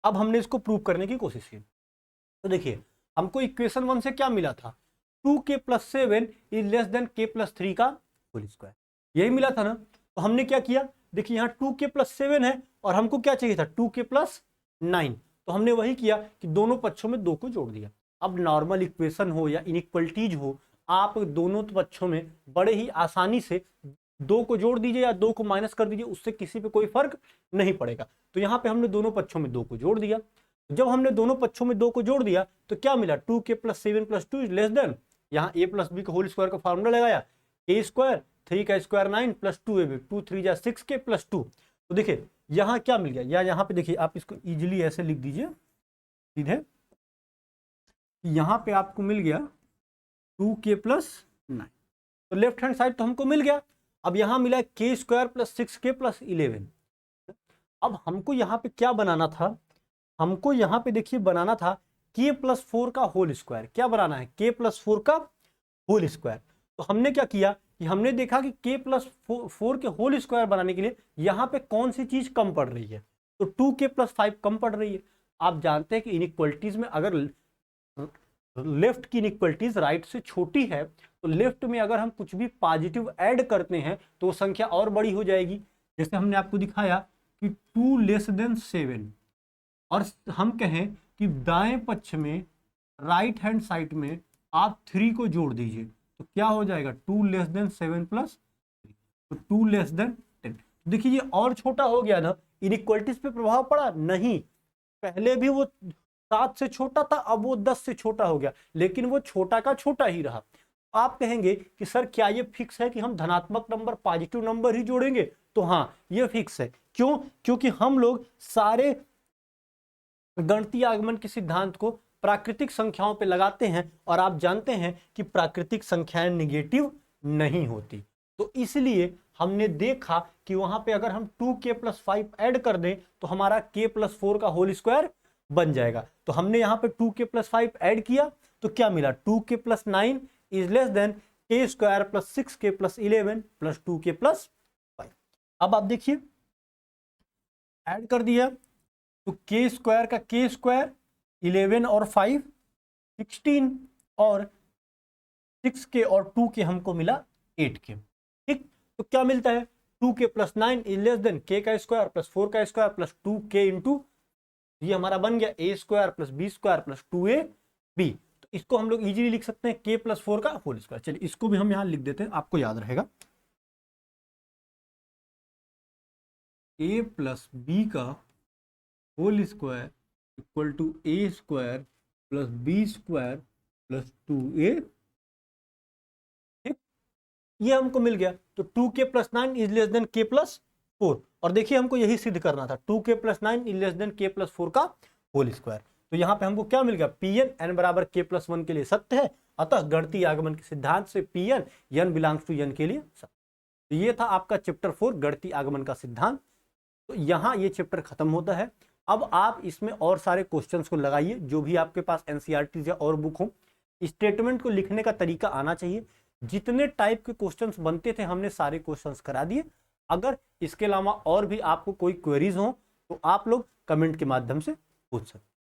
Speaker 1: अब हमने इसको प्रूव करने की कोशिश की। तो देखिए हमको इक्वेशन 1 से क्या मिला था 2k + 7 is less than k + 3 का होल स्क्वायर, यही मिला था ना। तो हमने क्या किया, देखिए यहाँ 2k + 7 है और हमको क्या चाहिए था 2k + 9, तो हमने वही किया कि दोनों पक्षों में 2 को जोड़ दिया। अब नॉर्मल इक्वेशन हो या इनइक्वलिटीज हो, आप दोनों पक्षों में बड़े ही आसानी से 2 को जोड़ दीजिए या 2 को माइनस कर दीजिए, उससे किसी पे कोई फर्क नहीं पड़ेगा। तो यहाँ पे हमने दोनों पक्षों में 2 को जोड़ दिया। जब हमने दोनों पक्षों में 2 को जोड़ दिया तो क्या मिला, 2k + 7 + 2 इज लेस देन, यहाँ a + b का होल स्क्वायर का फॉर्मूला लगाया, a स्क्वायर 3 का स्क्वायर 9 + 2ab 2 3 जा 6k + 2। तो देखिए यहाँ क्या मिल गया, या यहाँ पे देखिए आप इसको इजीली ऐसे लिख दीजिए सीधे, यहाँ पे आपको मिल गया 2k + 9। तो लेफ्ट हैंड साइड तो हमको मिल गया। अब यहाँ मिला k² + 6k + 11। अब हमको यहाँ पे क्या बनाना था, हमको यहाँ पे देखिए बनाना था k + 4 का होल स्क्वायर। क्या बनाना है, k + 4 का होल स्क्वायर। तो हमने क्या किया कि हमने देखा कि k + 4 के होल स्क्वायर बनाने के लिए यहाँ पे कौन सी चीज कम पड़ रही है, तो 2k + 5 कम पड़ रही है। आप जानते हैं कि इनइक्वलिटीज में अगर लेफ्ट की इनइक्वलिटीज राइट से छोटी है तो लेफ्ट में अगर हम कुछ भी पॉजिटिव ऐड करते हैं तो संख्या और बड़ी हो जाएगी। जैसे हमने आपको दिखाया कि 2 लेस देन 7, और हम कहें कि दाएं पक्ष में राइट हैंड साइड में आप 3 को जोड़ दीजिए तो क्या हो जाएगा, 2 लेस देन 7 + 3, तो 2 लेस देन 10। देखिए ये और छोटा हो गया ना, इनइक्वलिटीज पे प्रभाव पड़ा नहीं, पहले भी वो 7 से छोटा था, अब वो 10 से छोटा हो गया, लेकिन वो छोटा का छोटा ही रहा। आप कहेंगे कि सर क्या ये फिक्स है कि हम धनात्मक नंबर पॉजिटिव नंबर ही जोड़ेंगे, तो हाँ ये फिक्स है। क्यों, क्योंकि हम लोग सारे गणितीय आगमन के सिद्धांत को प्राकृतिक संख्याओं पे लगाते हैं, और आप जानते हैं कि प्राकृतिक संख्याएं निगेटिव नहीं होती। तो इसलिए हमने देखा कि वहां पे अगर हम 2k + 5 ऐड कर दें तो हमारा k + 4 का होल स्क्वायर बन जाएगा। तो हमने यहाँ पे 2k + 5 ऐड किया तो क्या मिला, 2k + 9 is less then k² + 6k + 11 + 2k + 5। अब आप देखिए ऐड कर दिया तो k² का k², 11 और 5 16, और 6k और 2k हमको मिला 8k। ठीक, तो क्या मिलता है, 2k + 9 is less then k² + 4 का स्क्वायर + 2k × ये हमारा बन गया a² + b² + 2ab। तो इसको हम लोग इजीली लिख सकते हैं k + 4 का होल स्क्वायर। चलिए इसको भी हम यहां लिख देते हैं, आपको याद रहेगा, a + b का whole square = a² + b² + 2a। ठीक, ये हमको मिल गया। तो 2k + 9 is less than k + 4, और देखिए हमको यही सिद्ध करना था, 2k + 9 is less than k + 4 का होल स्क्वायर। तो यहाँ पे हमको क्या मिल गया, Pn n = k + 1 के लिए सत्य है, अतः गणितीय आगमन के सिद्धांत से Pn n belongs to n के लिए सत्य। तो ये था आपका चैप्टर 4 गणितीय आगमन का सिद्धांत। तो यहाँ ये चैप्टर खत्म होता है। अब आप इसमें और सारे क्वेश्चंस को लगाइए, जो भी आपके पास एनसीईआरटी या और बुक हो। स्टेटमेंट को लिखने का तरीका आना चाहिए। जितने टाइप के क्वेश्चंस बनते थे हमने सारे क्वेश्चंस करा दिए। अगर इसके अलावा और भी आपको कोई क्वेरीज हो तो आप लोग कमेंट के माध्यम से पूछ सकते हैं।